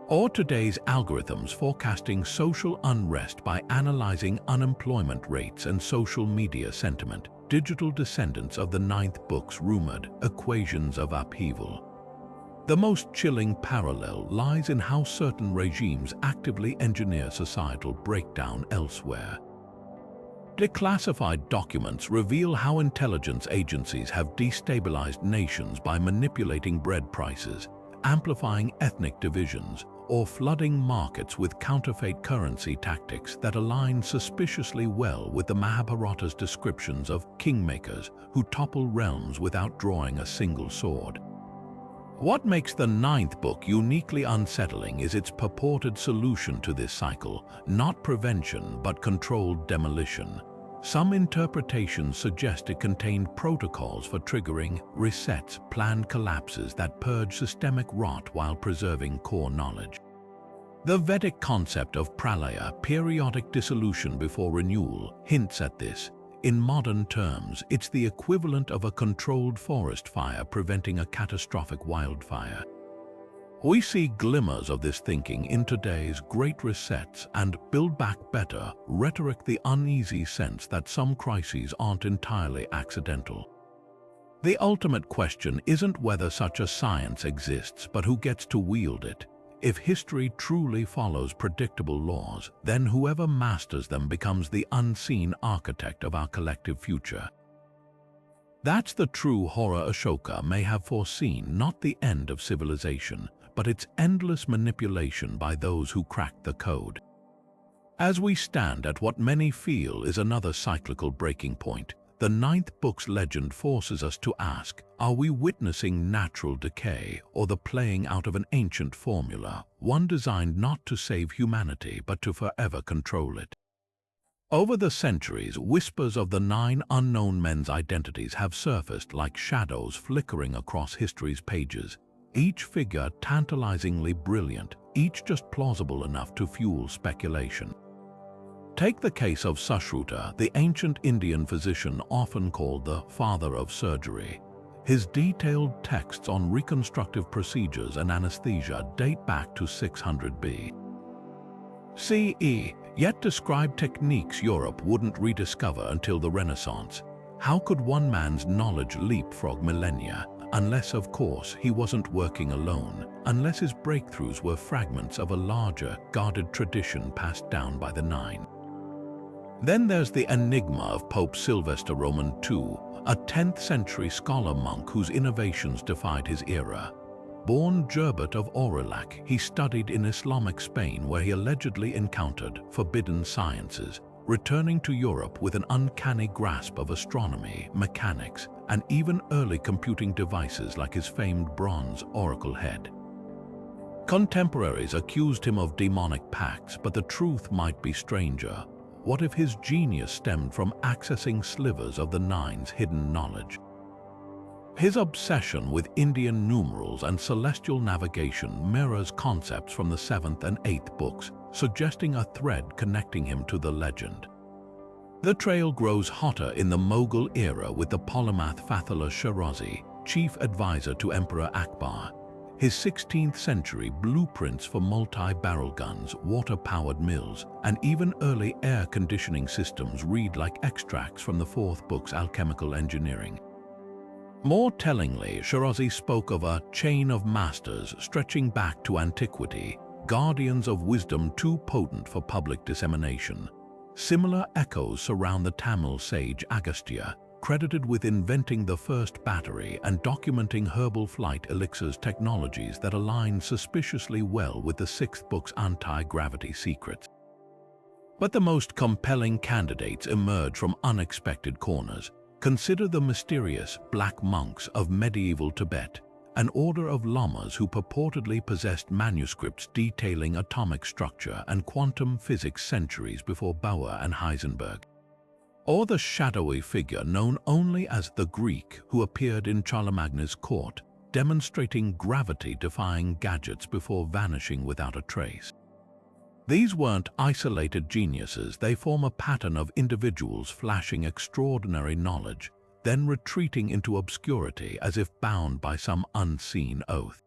Or today's algorithms forecasting social unrest by analyzing unemployment rates and social media sentiment, digital descendants of the 9th book's rumored equations of upheaval. The most chilling parallel lies in how certain regimes actively engineer societal breakdown elsewhere. Declassified documents reveal how intelligence agencies have destabilized nations by manipulating bread prices, amplifying ethnic divisions, or flooding markets with counterfeit currency tactics that align suspiciously well with the Mahabharata's descriptions of kingmakers who topple realms without drawing a single sword. What makes the 9th book uniquely unsettling is its purported solution to this cycle, not prevention but controlled demolition. Some interpretations suggest it contained protocols for triggering resets, planned collapses that purge systemic rot while preserving core knowledge. The Vedic concept of pralaya, periodic dissolution before renewal, hints at this. In modern terms, it's the equivalent of a controlled forest fire preventing a catastrophic wildfire. We see glimmers of this thinking in today's Great Resets and Build Back Better rhetoric, the uneasy sense that some crises aren't entirely accidental. The ultimate question isn't whether such a science exists, but who gets to wield it. If history truly follows predictable laws, then whoever masters them becomes the unseen architect of our collective future. That's the true horror Ashoka may have foreseen, not the end of civilization, but its endless manipulation by those who cracked the code. As we stand at what many feel is another cyclical breaking point, the 9th book's legend forces us to ask, are we witnessing natural decay or the playing out of an ancient formula, one designed not to save humanity but to forever control it? Over the centuries, whispers of the 9 unknown men's identities have surfaced like shadows flickering across history's pages, each figure tantalizingly brilliant, each just plausible enough to fuel speculation. Take the case of Sushruta, the ancient Indian physician often called the father of surgery. His detailed texts on reconstructive procedures and anesthesia date back to 600 CE, yet describe techniques Europe wouldn't rediscover until the Renaissance. How could one man's knowledge leapfrog millennia? Unless, of course, he wasn't working alone, unless his breakthroughs were fragments of a larger, guarded tradition passed down by the Nine. Then there's the enigma of Pope Sylvester Roman II, a 10th century scholar monk whose innovations defied his era. Born Gerbert of Aurillac, he studied in Islamic Spain where he allegedly encountered forbidden sciences, returning to Europe with an uncanny grasp of astronomy, mechanics, and even early computing devices like his famed bronze oracle head. Contemporaries accused him of demonic pacts, but the truth might be stranger. What if his genius stemmed from accessing slivers of the Nine's hidden knowledge? His obsession with Indian numerals and celestial navigation mirrors concepts from the 7th and 8th books, suggesting a thread connecting him to the legend. The trail grows hotter in the Mughal era with the polymath Fathallah Shirazi, chief advisor to Emperor Akbar. His 16th century blueprints for multi-barrel guns, water-powered mills, and even early air conditioning systems read like extracts from the 4th book's alchemical engineering. More tellingly, Shirazi spoke of a chain of masters stretching back to antiquity, guardians of wisdom too potent for public dissemination. Similar echoes surround the Tamil sage Agastya, credited with inventing the first battery and documenting herbal flight elixirs technologies that align suspiciously well with the 6th book's anti-gravity secrets. But the most compelling candidates emerge from unexpected corners. Consider the mysterious Black Monks of medieval Tibet, an order of lamas who purportedly possessed manuscripts detailing atomic structure and quantum physics centuries before Bauer and Heisenberg. Or the shadowy figure known only as the Greek who appeared in Charlemagne's court, demonstrating gravity-defying gadgets before vanishing without a trace. These weren't isolated geniuses, they form a pattern of individuals flashing extraordinary knowledge, then retreating into obscurity as if bound by some unseen oath.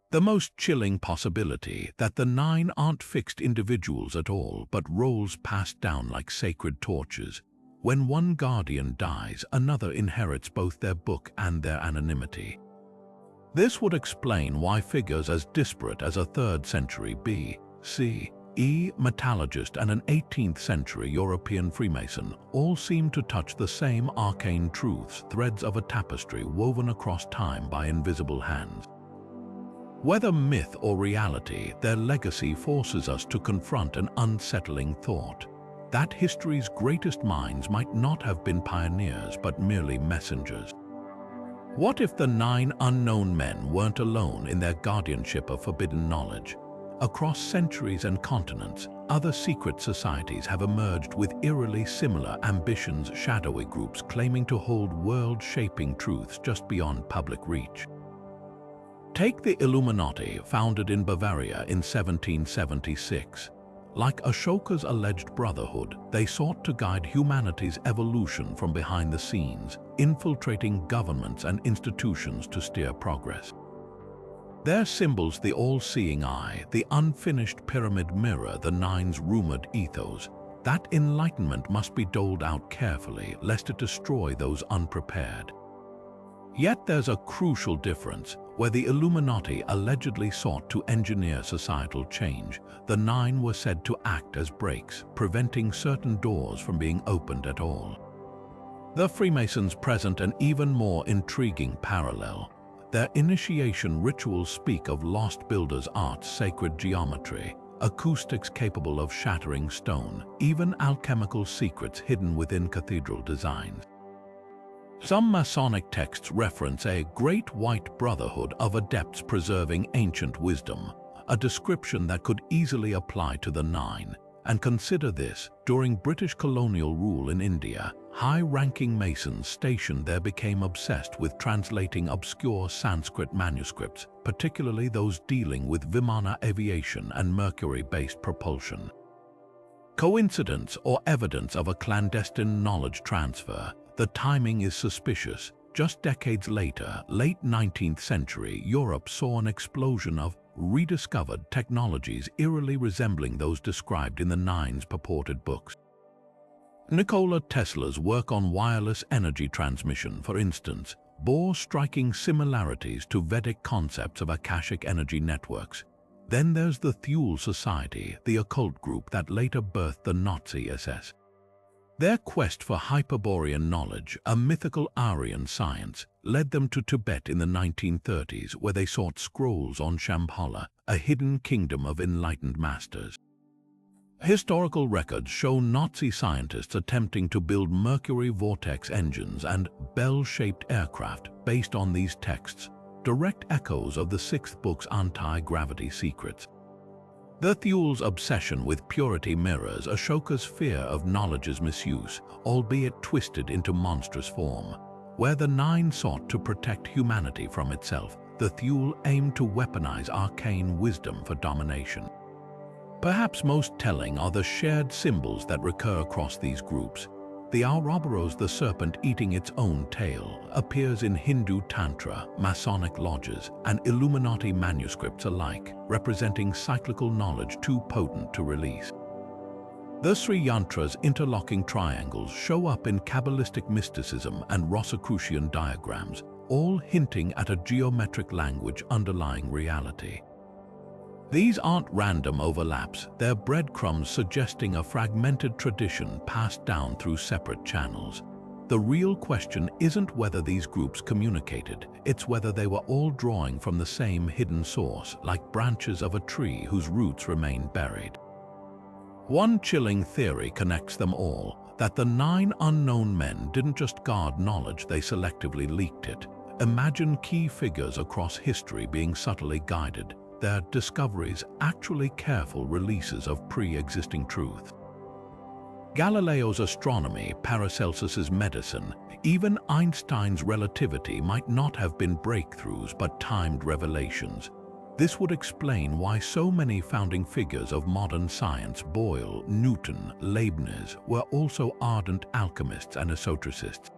The most chilling possibility that the Nine aren't fixed individuals at all, but roles passed down like sacred torches. When one guardian dies, another inherits both their book and their anonymity. This would explain why figures as disparate as a 3rd century BCE metallurgist and an 18th century European Freemason all seem to touch the same arcane truths, threads of a tapestry woven across time by invisible hands. Whether myth or reality, their legacy forces us to confront an unsettling thought: that history's greatest minds might not have been pioneers but merely messengers. What if the 9 unknown men weren't alone in their guardianship of forbidden knowledge? Across centuries and continents, other secret societies have emerged with eerily similar ambitions, shadowy groups claiming to hold world-shaping truths just beyond public reach. Take the Illuminati, founded in Bavaria in 1776. Like Ashoka's alleged brotherhood, they sought to guide humanity's evolution from behind the scenes, infiltrating governments and institutions to steer progress. Their symbols, the all-seeing eye, the unfinished pyramid, mirror the Nine's rumored ethos. That enlightenment must be doled out carefully, lest it destroy those unprepared. Yet there's a crucial difference. Where the Illuminati allegedly sought to engineer societal change, the Nine were said to act as brakes, preventing certain doors from being opened at all. The Freemasons present an even more intriguing parallel. Their initiation rituals speak of lost builders' arts, sacred geometry, acoustics capable of shattering stone, even alchemical secrets hidden within cathedral designs. Some Masonic texts reference a great white brotherhood of adepts preserving ancient wisdom, a description that could easily apply to the Nine. And consider this: during British colonial rule in India, high-ranking Masons stationed there became obsessed with translating obscure Sanskrit manuscripts, particularly those dealing with Vimana aviation and mercury-based propulsion. Coincidence or evidence of a clandestine knowledge transfer? The timing is suspicious. Just decades later, late 19th century, Europe saw an explosion of rediscovered technologies eerily resembling those described in the Nine's purported books. Nikola Tesla's work on wireless energy transmission, for instance, bore striking similarities to Vedic concepts of Akashic energy networks. Then there's the Thule Society, the occult group that later birthed the Nazi SS. Their quest for Hyperborean knowledge, a mythical Aryan science, led them to Tibet in the 1930s, where they sought scrolls on Shambhala, a hidden kingdom of enlightened masters. Historical records show Nazi scientists attempting to build mercury vortex engines and bell-shaped aircraft based on these texts, direct echoes of the sixth book's anti-gravity secrets. The Thule's obsession with purity mirrors Ashoka's fear of knowledge's misuse, albeit twisted into monstrous form. Where the Nine sought to protect humanity from itself, the Thule aimed to weaponize arcane wisdom for domination. Perhaps most telling are the shared symbols that recur across these groups. The Ouroboros, the serpent eating its own tail, appears in Hindu Tantra, Masonic lodges, and Illuminati manuscripts alike, representing cyclical knowledge too potent to release. The Sri Yantra's interlocking triangles show up in Kabbalistic mysticism and Rosicrucian diagrams, all hinting at a geometric language underlying reality. These aren't random overlaps, they're breadcrumbs suggesting a fragmented tradition passed down through separate channels. The real question isn't whether these groups communicated, it's whether they were all drawing from the same hidden source, like branches of a tree whose roots remain buried. One chilling theory connects them all, that the Nine unknown men didn't just guard knowledge, they selectively leaked it. Imagine key figures across history being subtly guided, their discoveries actually careful releases of pre-existing truth. Galileo's astronomy, Paracelsus's medicine, even Einstein's relativity might not have been breakthroughs but timed revelations. This would explain why so many founding figures of modern science, Boyle, Newton, Leibniz, were also ardent alchemists and esotericists.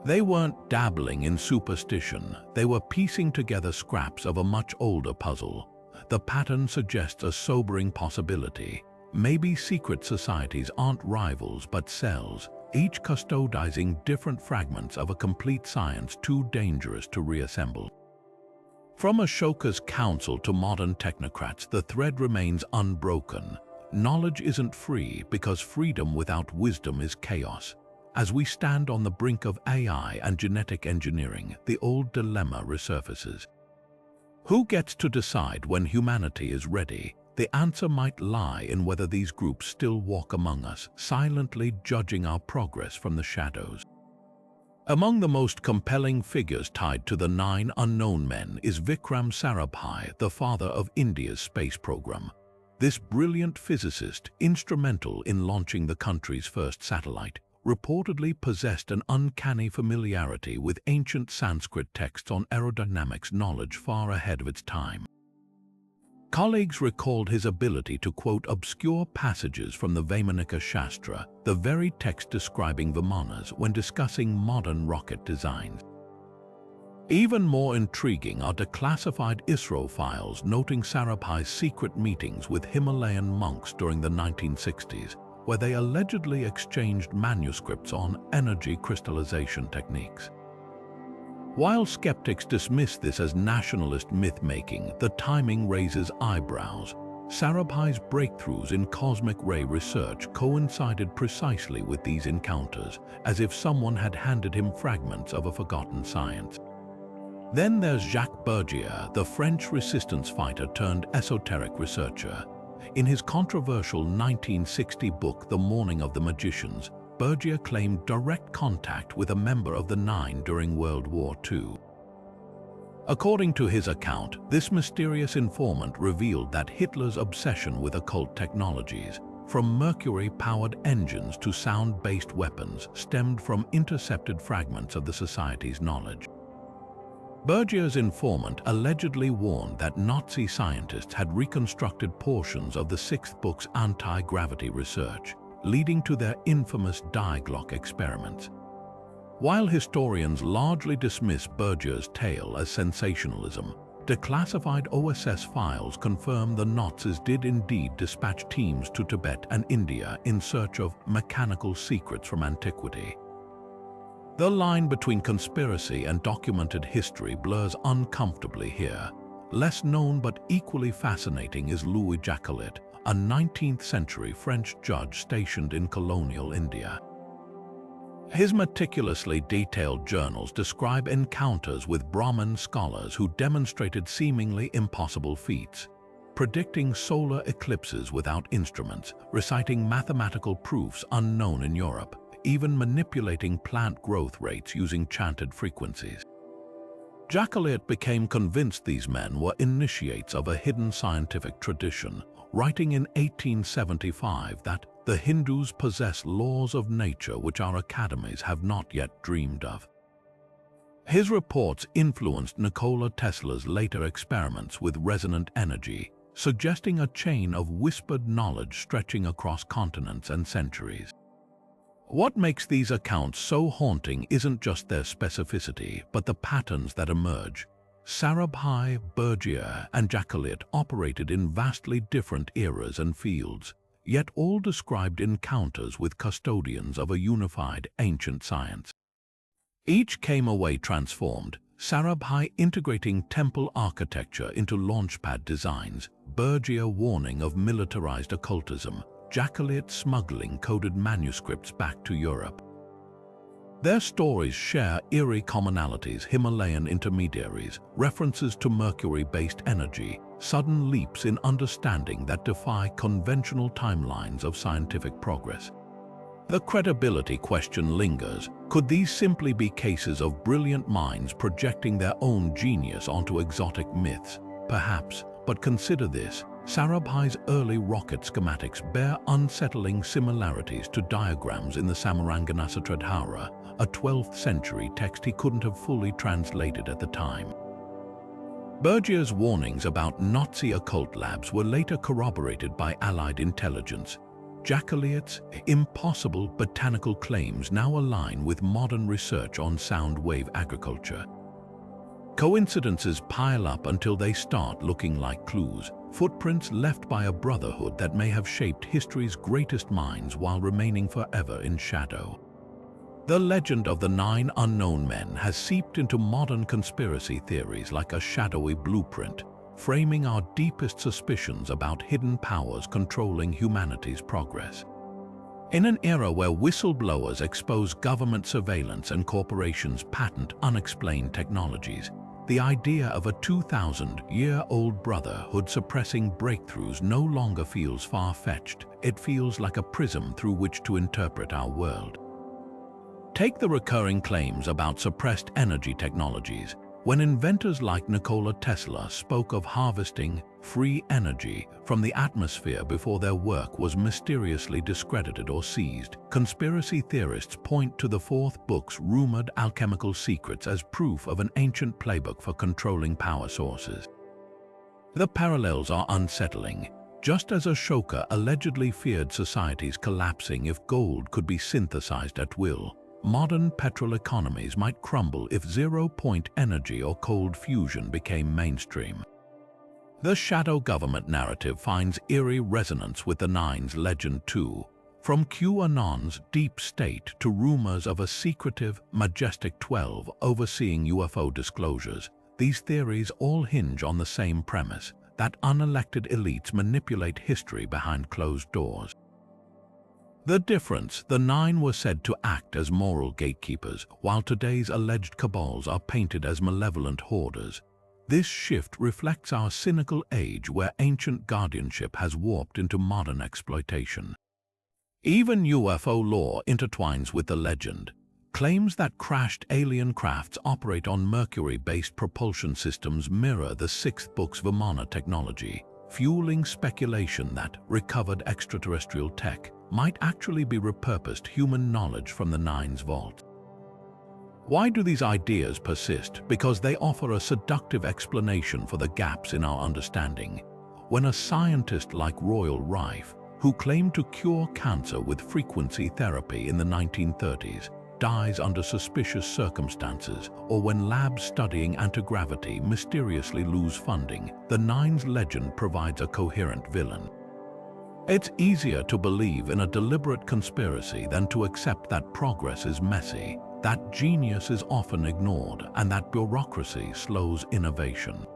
They weren't dabbling in superstition, they were piecing together scraps of a much older puzzle. The pattern suggests a sobering possibility. Maybe secret societies aren't rivals but cells, each custodizing different fragments of a complete science too dangerous to reassemble. From Ashoka's council to modern technocrats, the thread remains unbroken. Knowledge isn't free because freedom without wisdom is chaos. As we stand on the brink of AI and genetic engineering, the old dilemma resurfaces. Who gets to decide when humanity is ready? The answer might lie in whether these groups still walk among us, silently judging our progress from the shadows. Among the most compelling figures tied to the Nine unknown men is Vikram Sarabhai, the father of India's space program. This brilliant physicist, instrumental in launching the country's first satellite, reportedly possessed an uncanny familiarity with ancient Sanskrit texts on aerodynamics, knowledge far ahead of its time. Colleagues recalled his ability to quote obscure passages from the Vaimanika Shastra, the very text describing Vimanas, when discussing modern rocket designs. Even more intriguing are declassified ISRO files noting Sarabhai's secret meetings with Himalayan monks during the 1960s, where they allegedly exchanged manuscripts on energy crystallization techniques. While skeptics dismiss this as nationalist myth-making, the timing raises eyebrows. Sarabhai's breakthroughs in cosmic ray research coincided precisely with these encounters, as if someone had handed him fragments of a forgotten science. Then there's Jacques Bergier, the French resistance fighter turned esoteric researcher. In his controversial 1960 book, The Morning of the Magicians, Bergier claimed direct contact with a member of the Nine during World War II. According to his account, this mysterious informant revealed that Hitler's obsession with occult technologies, from mercury-powered engines to sound-based weapons, stemmed from intercepted fragments of the society's knowledge. Bergier's informant allegedly warned that Nazi scientists had reconstructed portions of the sixth book's anti-gravity research, leading to their infamous Die Glocke experiments. While historians largely dismiss Berger's tale as sensationalism, declassified OSS files confirm the Nazis did indeed dispatch teams to Tibet and India in search of mechanical secrets from antiquity. The line between conspiracy and documented history blurs uncomfortably here. Less known but equally fascinating is Louis Jacquelet, a 19th-century French judge stationed in colonial India. His meticulously detailed journals describe encounters with Brahmin scholars who demonstrated seemingly impossible feats, predicting solar eclipses without instruments, reciting mathematical proofs unknown in Europe, even manipulating plant growth rates using chanted frequencies. Jacquelet became convinced these men were initiates of a hidden scientific tradition, writing in 1875 that the Hindus possess laws of nature which our academies have not yet dreamed of. His reports influenced Nikola Tesla's later experiments with resonant energy, suggesting a chain of whispered knowledge stretching across continents and centuries. What makes these accounts so haunting isn't just their specificity, but the patterns that emerge. Sarabhai, Berger, and Jacquelet operated in vastly different eras and fields, yet all described encounters with custodians of a unified ancient science. Each came away transformed, Sarabhai integrating temple architecture into launchpad designs, Berger warning of militarized occultism, Jacquelet smuggling coded manuscripts back to Europe. Their stories share eerie commonalities: Himalayan intermediaries, references to Mercury-based energy, sudden leaps in understanding that defy conventional timelines of scientific progress. The credibility question lingers. Could these simply be cases of brilliant minds projecting their own genius onto exotic myths? Perhaps, but consider this. Sarabhai's early rocket schematics bear unsettling similarities to diagrams in the Samaranganasatradhara, a 12th century text he couldn't have fully translated at the time. Berger's warnings about Nazi occult labs were later corroborated by Allied intelligence. Jacquelet's impossible botanical claims now align with modern research on sound wave agriculture. Coincidences pile up until they start looking like clues, footprints left by a brotherhood that may have shaped history's greatest minds while remaining forever in shadow. The legend of the 9 unknown men has seeped into modern conspiracy theories like a shadowy blueprint, framing our deepest suspicions about hidden powers controlling humanity's progress. In an era where whistleblowers expose government surveillance and corporations patent unexplained technologies, the idea of a 2,000-year-old brotherhood suppressing breakthroughs no longer feels far-fetched. It feels like a prism through which to interpret our world. Take the recurring claims about suppressed energy technologies. When inventors like Nikola Tesla spoke of harvesting free energy from the atmosphere before their work was mysteriously discredited or seized, conspiracy theorists point to the 4th book's rumored alchemical secrets as proof of an ancient playbook for controlling power sources. The parallels are unsettling. Just as Ashoka allegedly feared societies collapsing if gold could be synthesized at will, modern petrol economies might crumble if zero-point energy or cold fusion became mainstream. The shadow government narrative finds eerie resonance with the Nine's legend too. From QAnon's deep state to rumors of a secretive, majestic 12 overseeing UFO disclosures, these theories all hinge on the same premise, that unelected elites manipulate history behind closed doors. The difference: the 9 were said to act as moral gatekeepers, while today's alleged cabals are painted as malevolent hoarders. This shift reflects our cynical age where ancient guardianship has warped into modern exploitation. Even UFO lore intertwines with the legend. Claims that crashed alien crafts operate on Mercury-based propulsion systems mirror the 6th book's Vimana technology, fueling speculation that recovered extraterrestrial tech might actually be repurposed human knowledge from the 9's vault. Why do these ideas persist? Because they offer a seductive explanation for the gaps in our understanding. When a scientist like Royal Rife, who claimed to cure cancer with frequency therapy in the 1930s, dies under suspicious circumstances, or when labs studying anti-gravity mysteriously lose funding, the Nine's legend provides a coherent villain. It's easier to believe in a deliberate conspiracy than to accept that progress is messy, that genius is often ignored, and that bureaucracy slows innovation.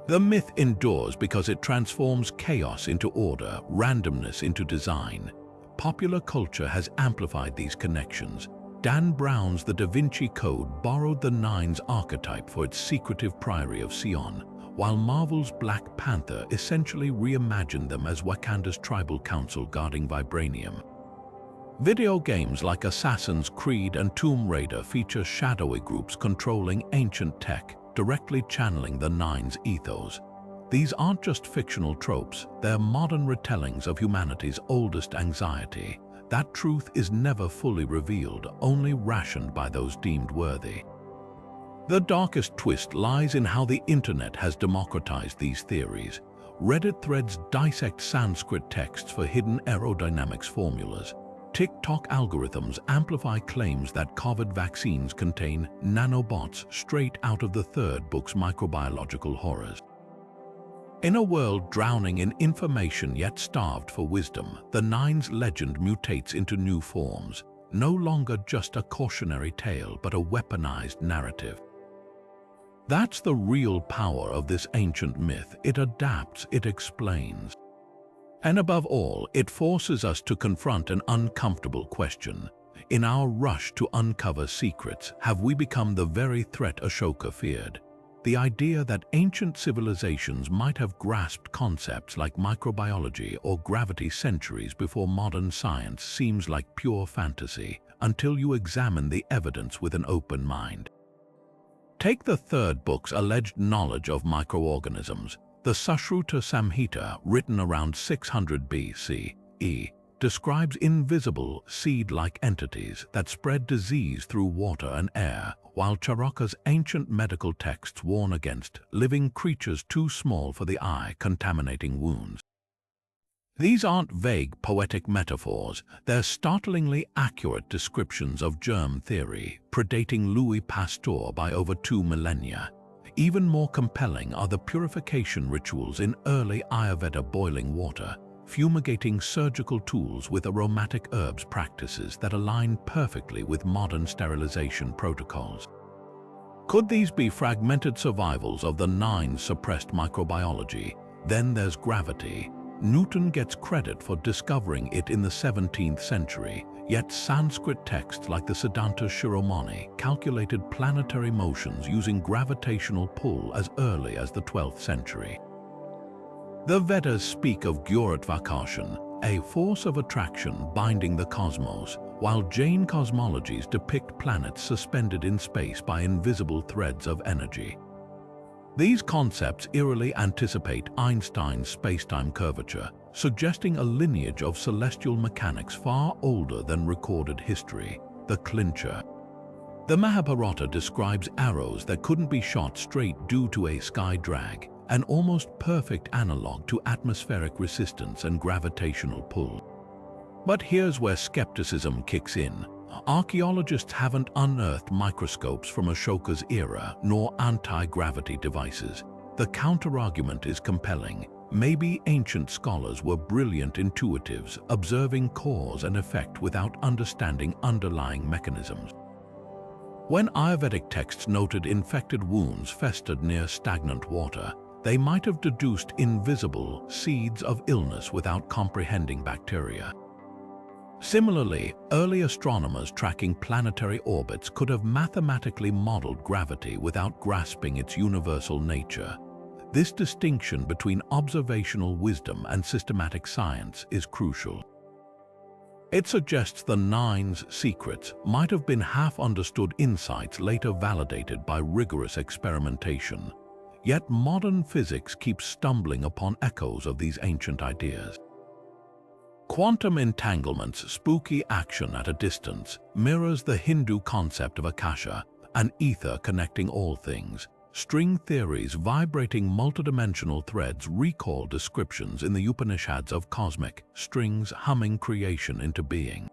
The myth endures because it transforms chaos into order, randomness into design. Popular culture has amplified these connections. Dan Brown's The Da Vinci Code borrowed the Nine's archetype for its secretive priory of Sion, while Marvel's Black Panther essentially reimagined them as Wakanda's tribal council guarding vibranium. Video games like Assassin's Creed and Tomb Raider feature shadowy groups controlling ancient tech, directly channeling the Nine's ethos. These aren't just fictional tropes, they're modern retellings of humanity's oldest anxiety. That truth is never fully revealed, only rationed by those deemed worthy. The darkest twist lies in how the internet has democratized these theories. Reddit threads dissect Sanskrit texts for hidden aerodynamics formulas. TikTok algorithms amplify claims that COVID vaccines contain nanobots straight out of the third book's microbiological horrors. In a world drowning in information yet starved for wisdom, the Nine's legend mutates into new forms, no longer just a cautionary tale but a weaponized narrative. That's the real power of this ancient myth. It adapts, it explains. And above all, it forces us to confront an uncomfortable question. In our rush to uncover secrets, have we become the very threat Ashoka feared? The idea that ancient civilizations might have grasped concepts like microbiology or gravity centuries before modern science seems like pure fantasy until you examine the evidence with an open mind. Take the third book's alleged knowledge of microorganisms. The Sushruta Samhita, written around 600 BCE, describes invisible, seed-like entities that spread disease through water and air, while Charaka's ancient medical texts warn against living creatures too small for the eye contaminating wounds. These aren't vague poetic metaphors, they're startlingly accurate descriptions of germ theory, predating Louis Pasteur by over 2 millennia. Even more compelling are the purification rituals in early Ayurveda boiling water, fumigating surgical tools with aromatic herbs practices that align perfectly with modern sterilization protocols. Could these be fragmented survivals of the Nine's suppressed microbiology? Then there's gravity. Newton gets credit for discovering it in the 17th century, yet Sanskrit texts like the Siddhanta Shiromani calculated planetary motions using gravitational pull as early as the 12th century. The Vedas speak of Gurutvakarshan, a force of attraction binding the cosmos, while Jain cosmologies depict planets suspended in space by invisible threads of energy. These concepts eerily anticipate Einstein's spacetime curvature, suggesting a lineage of celestial mechanics far older than recorded history, the clincher. The Mahabharata describes arrows that couldn't be shot straight due to a sky drag, an almost perfect analog to atmospheric resistance and gravitational pull. But here's where skepticism kicks in. Archaeologists haven't unearthed microscopes from Ashoka's era nor anti-gravity devices. The counterargument is compelling. Maybe ancient scholars were brilliant intuitives, observing cause and effect without understanding underlying mechanisms. When Ayurvedic texts noted infected wounds festered near stagnant water, they might have deduced invisible seeds of illness without comprehending bacteria. Similarly, early astronomers tracking planetary orbits could have mathematically modeled gravity without grasping its universal nature. This distinction between observational wisdom and systematic science is crucial. It suggests the Nine's secrets might have been half-understood insights later validated by rigorous experimentation. Yet modern physics keeps stumbling upon echoes of these ancient ideas. Quantum entanglement's spooky action at a distance mirrors the Hindu concept of Akasha, an ether connecting all things. String theories vibrating multidimensional threads recall descriptions in the Upanishads of cosmic strings humming creation into being.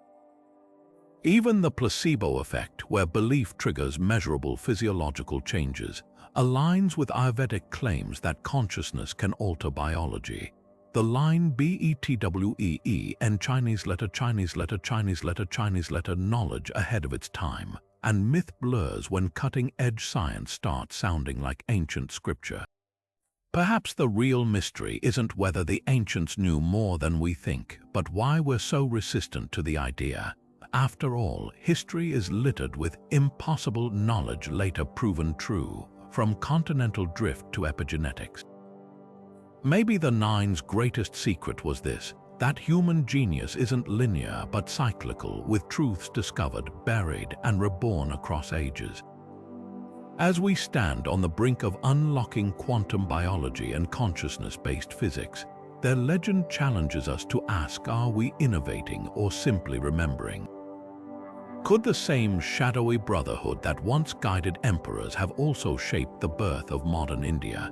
Even the placebo effect, where belief triggers measurable physiological changes, aligns with Ayurvedic claims that consciousness can alter biology. The line BETWEE and Chinese letter knowledge ahead of its time, and myth blurs when cutting-edge science starts sounding like ancient scripture. Perhaps the real mystery isn't whether the ancients knew more than we think, but why we're so resistant to the idea. After all, history is littered with impossible knowledge later proven true, from continental drift to epigenetics. Maybe the Nine's greatest secret was this: that human genius isn't linear but cyclical, with truths discovered, buried, and reborn across ages. As we stand on the brink of unlocking quantum biology and consciousness-based physics, their legend challenges us to ask, are we innovating or simply remembering? Could the same shadowy brotherhood that once guided emperors have also shaped the birth of modern India?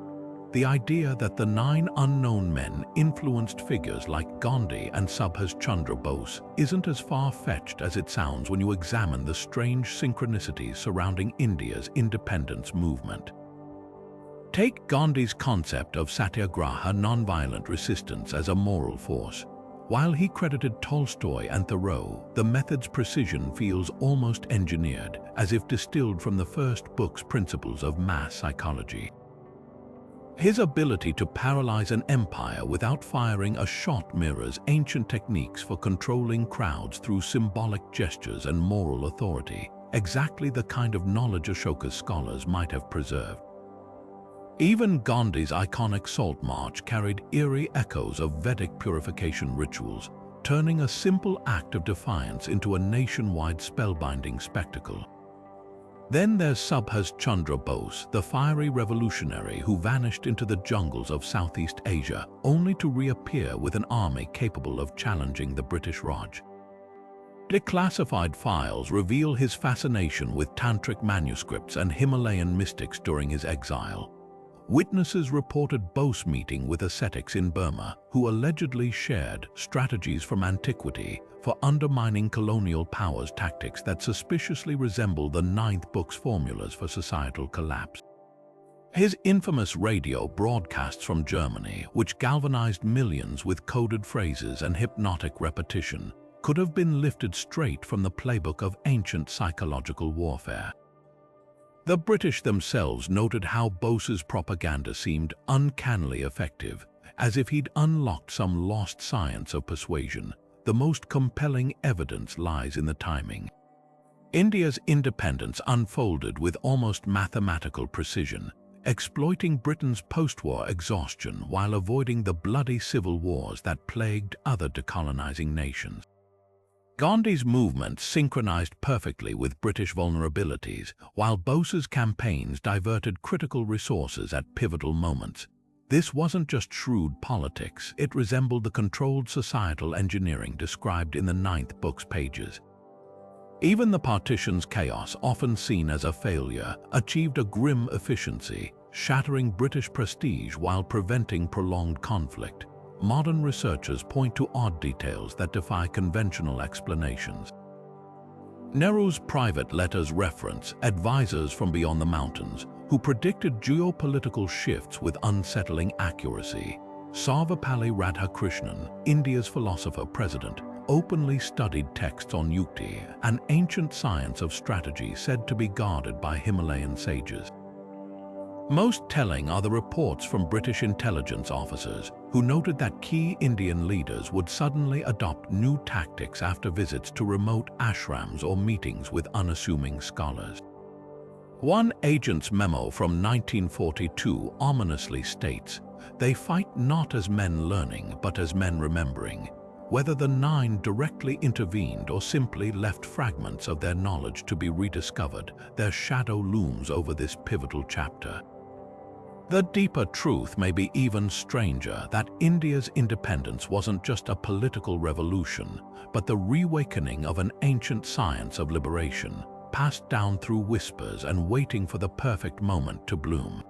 The idea that the 9 unknown men influenced figures like Gandhi and Subhas Chandra Bose isn't as far-fetched as it sounds when you examine the strange synchronicities surrounding India's independence movement. Take Gandhi's concept of satyagraha, nonviolent resistance, as a moral force. While he credited Tolstoy and Thoreau, the method's precision feels almost engineered, as if distilled from the first book's principles of mass psychology. His ability to paralyze an empire without firing a shot mirrors ancient techniques for controlling crowds through symbolic gestures and moral authority, exactly the kind of knowledge Ashoka's scholars might have preserved. Even Gandhi's iconic Salt March carried eerie echoes of Vedic purification rituals, turning a simple act of defiance into a nationwide spellbinding spectacle. Then there's Subhas Chandra Bose, the fiery revolutionary who vanished into the jungles of Southeast Asia, only to reappear with an army capable of challenging the British Raj. Declassified files reveal his fascination with tantric manuscripts and Himalayan mystics during his exile. Witnesses reported Bose meeting with ascetics in Burma who allegedly shared strategies from antiquity for undermining colonial powers' tactics that suspiciously resemble the Ninth Book's formulas for societal collapse. His infamous radio broadcasts from Germany, which galvanized millions with coded phrases and hypnotic repetition, could have been lifted straight from the playbook of ancient psychological warfare. The British themselves noted how Bose's propaganda seemed uncannily effective, as if he'd unlocked some lost science of persuasion. The most compelling evidence lies in the timing. India's independence unfolded with almost mathematical precision, exploiting Britain's post-war exhaustion while avoiding the bloody civil wars that plagued other decolonizing nations. Gandhi's movement synchronized perfectly with British vulnerabilities, while Bose's campaigns diverted critical resources at pivotal moments. This wasn't just shrewd politics, it resembled the controlled societal engineering described in the Ninth Book's pages. Even the partition's chaos, often seen as a failure, achieved a grim efficiency, shattering British prestige while preventing prolonged conflict. Modern researchers point to odd details that defy conventional explanations. Nehru's private letters reference advisors from beyond the mountains who predicted geopolitical shifts with unsettling accuracy. Sarvepalli Radhakrishnan, India's philosopher-president, openly studied texts on yukti, an ancient science of strategy said to be guarded by Himalayan sages. Most telling are the reports from British intelligence officers who noted that key Indian leaders would suddenly adopt new tactics after visits to remote ashrams or meetings with unassuming scholars. One agent's memo from 1942 ominously states, "They fight not as men learning, but as men remembering." Whether the Nine directly intervened or simply left fragments of their knowledge to be rediscovered, their shadow looms over this pivotal chapter. The deeper truth may be even stranger, that India's independence wasn't just a political revolution, but the reawakening of an ancient science of liberation, passed down through whispers and waiting for the perfect moment to bloom.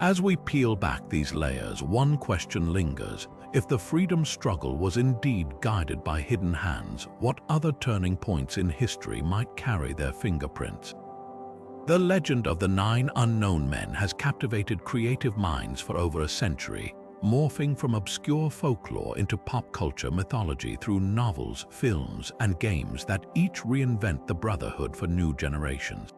As we peel back these layers, one question lingers. If the freedom struggle was indeed guided by hidden hands, what other turning points in history might carry their fingerprints? The legend of the 9 unknown men has captivated creative minds for over a century, morphing from obscure folklore into pop culture mythology through novels, films, and games that each reinvent the Brotherhood for new generations.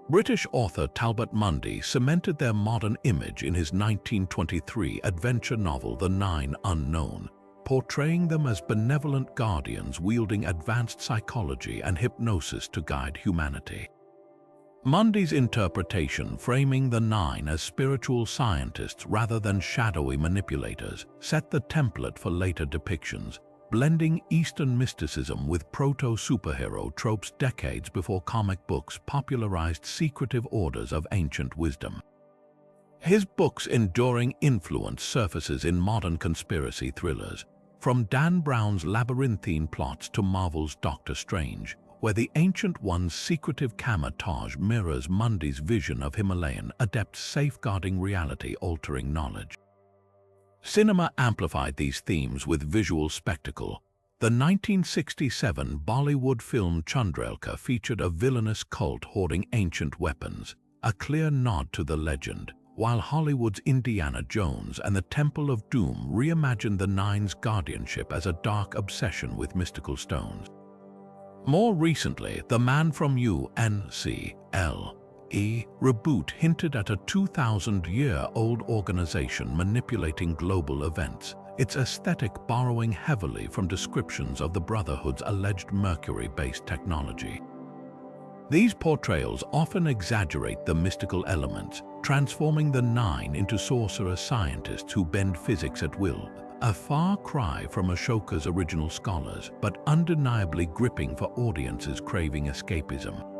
British author Talbot Mundy cemented their modern image in his 1923 adventure novel The 9 Unknown, portraying them as benevolent guardians wielding advanced psychology and hypnosis to guide humanity. Mundy's interpretation, framing the 9 as spiritual scientists rather than shadowy manipulators, set the template for later depictions, blending Eastern mysticism with proto-superhero tropes decades before comic books popularized secretive orders of ancient wisdom. His book's enduring influence surfaces in modern conspiracy thrillers, from Dan Brown's labyrinthine plots to Marvel's Doctor Strange, where the Ancient One's secretive camouflage mirrors Mundy's vision of Himalayan adepts safeguarding reality-altering knowledge. Cinema amplified these themes with visual spectacle. The 1967 Bollywood film Chandrelkha featured a villainous cult hoarding ancient weapons, a clear nod to the legend, while Hollywood's Indiana Jones and the Temple of Doom reimagined the 9's guardianship as a dark obsession with mystical stones. More recently, The Man from UNCLE reboot hinted at a 2,000-year-old organization manipulating global events, its aesthetic borrowing heavily from descriptions of the Brotherhood's alleged Mercury-based technology. These portrayals often exaggerate the mystical elements, transforming the 9 into sorcerer scientists who bend physics at will, a far cry from Ashoka's original scholars, but undeniably gripping for audiences craving escapism.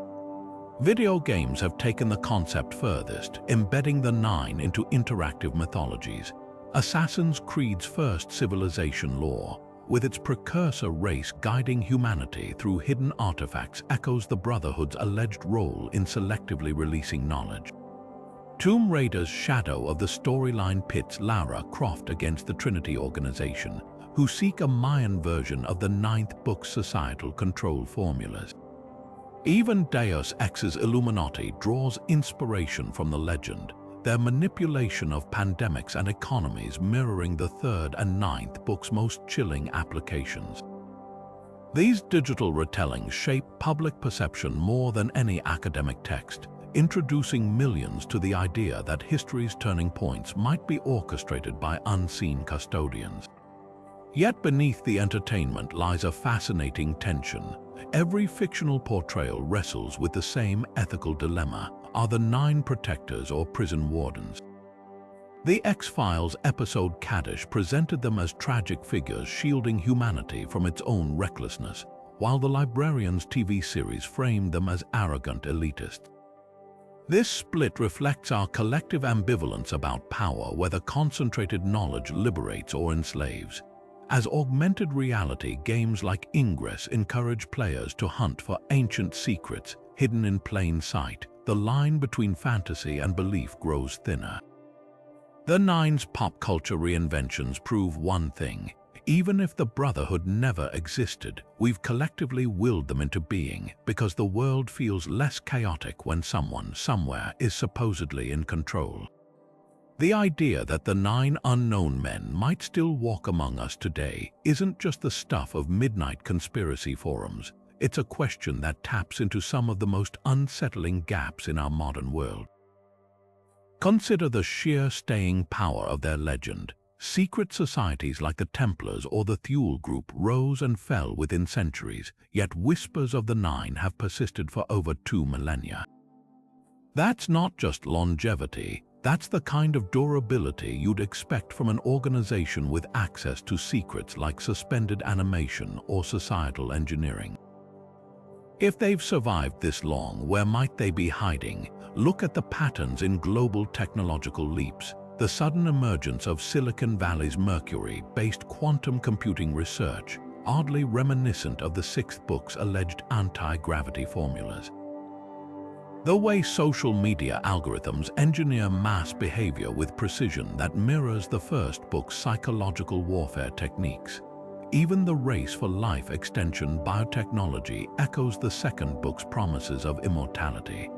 Video games have taken the concept furthest, embedding the 9 into interactive mythologies. Assassin's Creed's first civilization lore, with its precursor race guiding humanity through hidden artifacts, echoes the Brotherhood's alleged role in selectively releasing knowledge. Tomb Raider's shadow of the storyline pits Lara Croft against the Trinity organization, who seek a Mayan version of the 9th book's societal control formulas. Even Deus Ex's Illuminati draws inspiration from the legend, their manipulation of pandemics and economies mirroring the 3rd and 9th book's most chilling applications. These digital retellings shape public perception more than any academic text, introducing millions to the idea that history's turning points might be orchestrated by unseen custodians. Yet beneath the entertainment lies a fascinating tension. Every fictional portrayal wrestles with the same ethical dilemma: are the 9 protectors or prison wardens? The X-Files episode Kaddish presented them as tragic figures shielding humanity from its own recklessness, while the Librarians TV series framed them as arrogant elitists. This split reflects our collective ambivalence about power, whether concentrated knowledge liberates or enslaves. As augmented reality games like Ingress encourage players to hunt for ancient secrets hidden in plain sight, the line between fantasy and belief grows thinner. The 9's pop culture reinventions prove one thing: even if the Brotherhood never existed, we've collectively willed them into being, because the world feels less chaotic when someone, somewhere, is supposedly in control. The idea that the 9 unknown men might still walk among us today isn't just the stuff of midnight conspiracy forums. It's a question that taps into some of the most unsettling gaps in our modern world. Consider the sheer staying power of their legend. Secret societies like the Templars or the Thule Group rose and fell within centuries, yet whispers of the 9 have persisted for over 2 millennia. That's not just longevity, that's the kind of durability you'd expect from an organization with access to secrets like suspended animation or societal engineering. If they've survived this long, where might they be hiding? Look at the patterns in global technological leaps. The sudden emergence of Silicon Valley's Mercury-based quantum computing research, oddly reminiscent of the 6th book's alleged anti-gravity formulas. The way social media algorithms engineer mass behavior with precision that mirrors the first book's psychological warfare techniques. Even the race for life extension biotechnology echoes the second book's promises of immortality.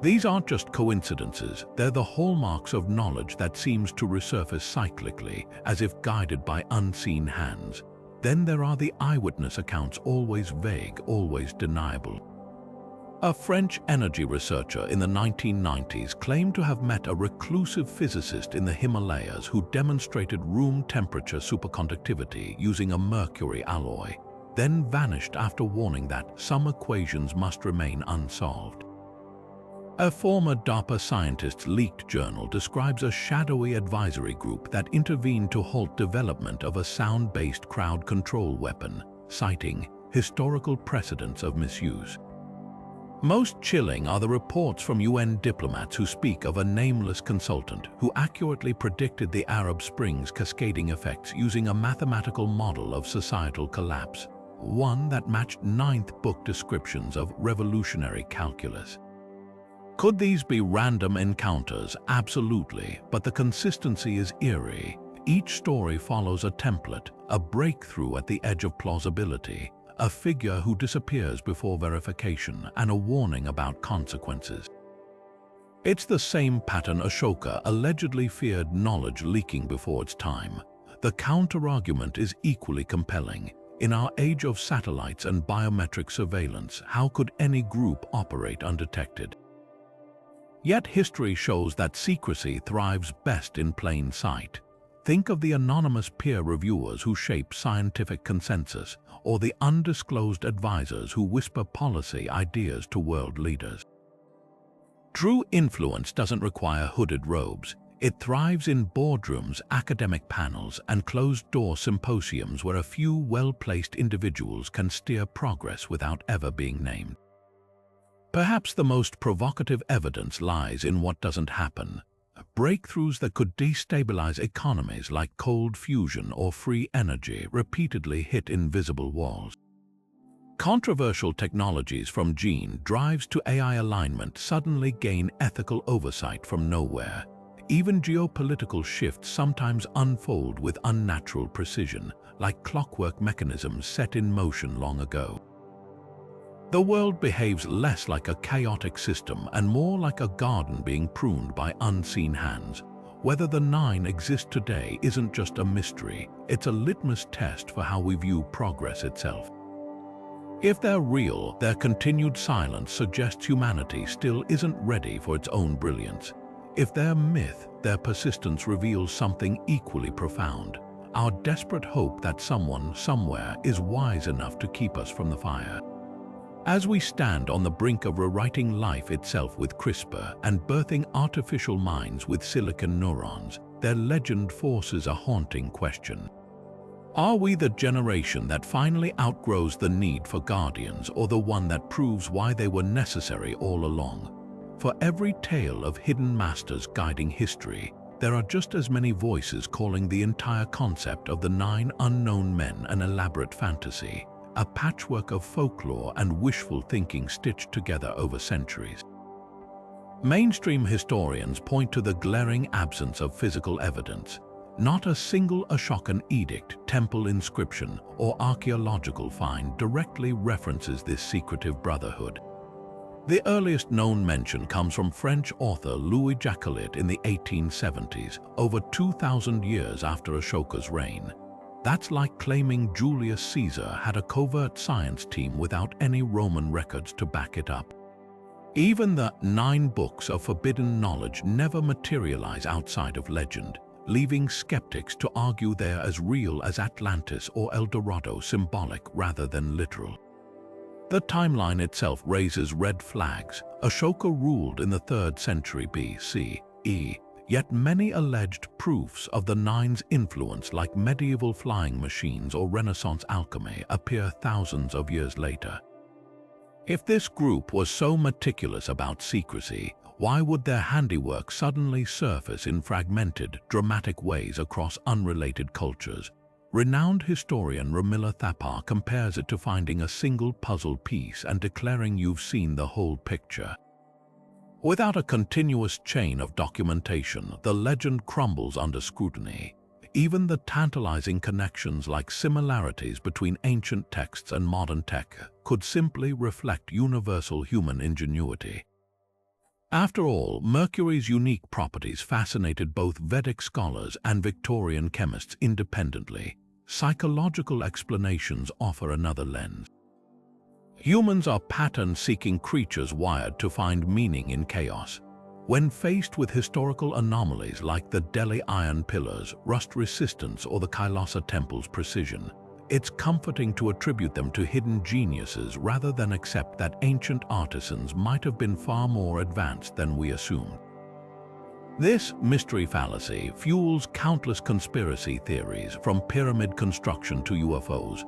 These aren't just coincidences, they're the hallmarks of knowledge that seems to resurface cyclically, as if guided by unseen hands. Then there are the eyewitness accounts, always vague, always deniable. A French energy researcher in the 1990s claimed to have met a reclusive physicist in the Himalayas who demonstrated room temperature superconductivity using a mercury alloy, then vanished after warning that some equations must remain unsolved. A former DARPA scientist's leaked journal describes a shadowy advisory group that intervened to halt development of a sound-based crowd control weapon, citing historical precedents of misuse. Most chilling are the reports from UN diplomats who speak of a nameless consultant who accurately predicted the Arab Spring's cascading effects using a mathematical model of societal collapse, one that matched ninth book descriptions of revolutionary calculus. Could these be random encounters? Absolutely, but the consistency is eerie. Each story follows a template, a breakthrough at the edge of plausibility, a figure who disappears before verification, and a warning about consequences. It's the same pattern. Ashoka allegedly feared knowledge leaking before its time. The counter-argument is equally compelling. In our age of satellites and biometric surveillance, how could any group operate undetected? Yet history shows that secrecy thrives best in plain sight. Think of the anonymous peer reviewers who shape scientific consensus, or the undisclosed advisors who whisper policy ideas to world leaders. True influence doesn't require hooded robes. It thrives in boardrooms, academic panels, and closed-door symposiums where a few well-placed individuals can steer progress without ever being named. Perhaps the most provocative evidence lies in what doesn't happen. Breakthroughs that could destabilize economies like cold fusion or free energy repeatedly hit invisible walls. Controversial technologies from gene drives to AI alignment suddenly gain ethical oversight from nowhere. Even geopolitical shifts sometimes unfold with unnatural precision, like clockwork mechanisms set in motion long ago. The world behaves less like a chaotic system and more like a garden being pruned by unseen hands. Whether the Nine exist today isn't just a mystery, it's a litmus test for how we view progress itself. If they're real, their continued silence suggests humanity still isn't ready for its own brilliance. If they're myth, their persistence reveals something equally profound: our desperate hope that someone, somewhere, is wise enough to keep us from the fire. As we stand on the brink of rewriting life itself with CRISPR and birthing artificial minds with silicon neurons, their legend forces a haunting question. Are we the generation that finally outgrows the need for guardians, or the one that proves why they were necessary all along? For every tale of hidden masters guiding history, there are just as many voices calling the entire concept of the Nine Unknown Men an elaborate fantasy, a patchwork of folklore and wishful thinking stitched together over centuries. Mainstream historians point to the glaring absence of physical evidence. Not a single Ashokan edict, temple inscription, or archaeological find directly references this secretive brotherhood. The earliest known mention comes from French author Louis Jacqueline in the 1870s, over 2,000 years after Ashoka's reign. That's like claiming Julius Caesar had a covert science team without any Roman records to back it up. Even the 9 books of forbidden knowledge never materialize outside of legend, leaving skeptics to argue they're as real as Atlantis or El Dorado, symbolic rather than literal. The timeline itself raises red flags. Ashoka ruled in the 3rd century BCE, yet many alleged proofs of the Nine's influence, like medieval flying machines or Renaissance alchemy, appear thousands of years later. If this group was so meticulous about secrecy, why would their handiwork suddenly surface in fragmented, dramatic ways across unrelated cultures? Renowned historian Ramila Thapar compares it to finding a single puzzle piece and declaring you've seen the whole picture. Without a continuous chain of documentation, the legend crumbles under scrutiny. Even the tantalizing connections like similarities between ancient texts and modern tech could simply reflect universal human ingenuity. After all, Mercury's unique properties fascinated both Vedic scholars and Victorian chemists independently. Psychological explanations offer another lens. Humans are pattern-seeking creatures wired to find meaning in chaos. When faced with historical anomalies like the Delhi iron pillars, rust resistance, or the Kailasa temple's precision, it's comforting to attribute them to hidden geniuses rather than accept that ancient artisans might have been far more advanced than we assumed. This mystery fallacy fuels countless conspiracy theories, from pyramid construction to UFOs.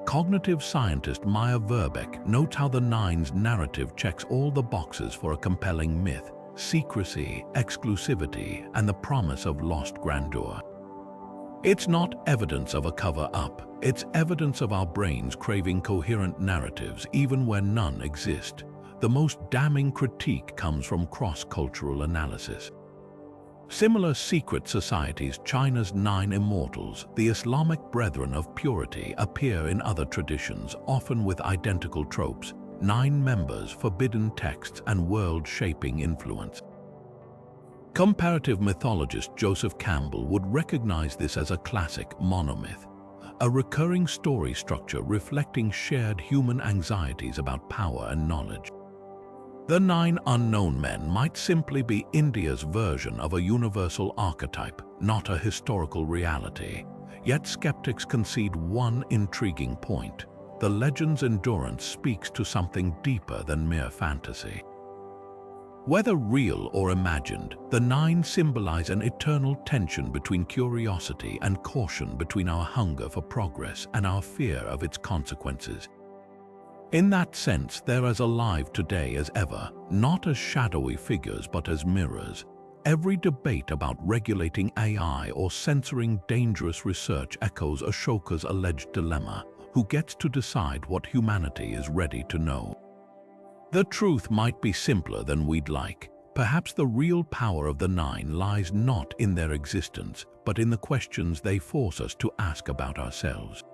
Cognitive scientist Maya Verbeck notes how the Nine's narrative checks all the boxes for a compelling myth: secrecy, exclusivity, and the promise of lost grandeur. It's not evidence of a cover-up, it's evidence of our brains craving coherent narratives even when none exist. The most damning critique comes from cross-cultural analysis. Similar secret societies, China's 9 Immortals, the Islamic Brethren of Purity, appear in other traditions, often with identical tropes: 9 members, forbidden texts, and world-shaping influence. Comparative mythologist Joseph Campbell would recognize this as a classic monomyth, a recurring story structure reflecting shared human anxieties about power and knowledge. The 9 unknown men might simply be India's version of a universal archetype, not a historical reality. Yet skeptics concede one intriguing point: the legend's endurance speaks to something deeper than mere fantasy. Whether real or imagined, the 9 symbolize an eternal tension between curiosity and caution, between our hunger for progress and our fear of its consequences. In that sense, they're as alive today as ever, not as shadowy figures but as mirrors. Every debate about regulating AI or censoring dangerous research echoes Ashoka's alleged dilemma: who gets to decide what humanity is ready to know? The truth might be simpler than we'd like. Perhaps the real power of the 9 lies not in their existence, but in the questions they force us to ask about ourselves.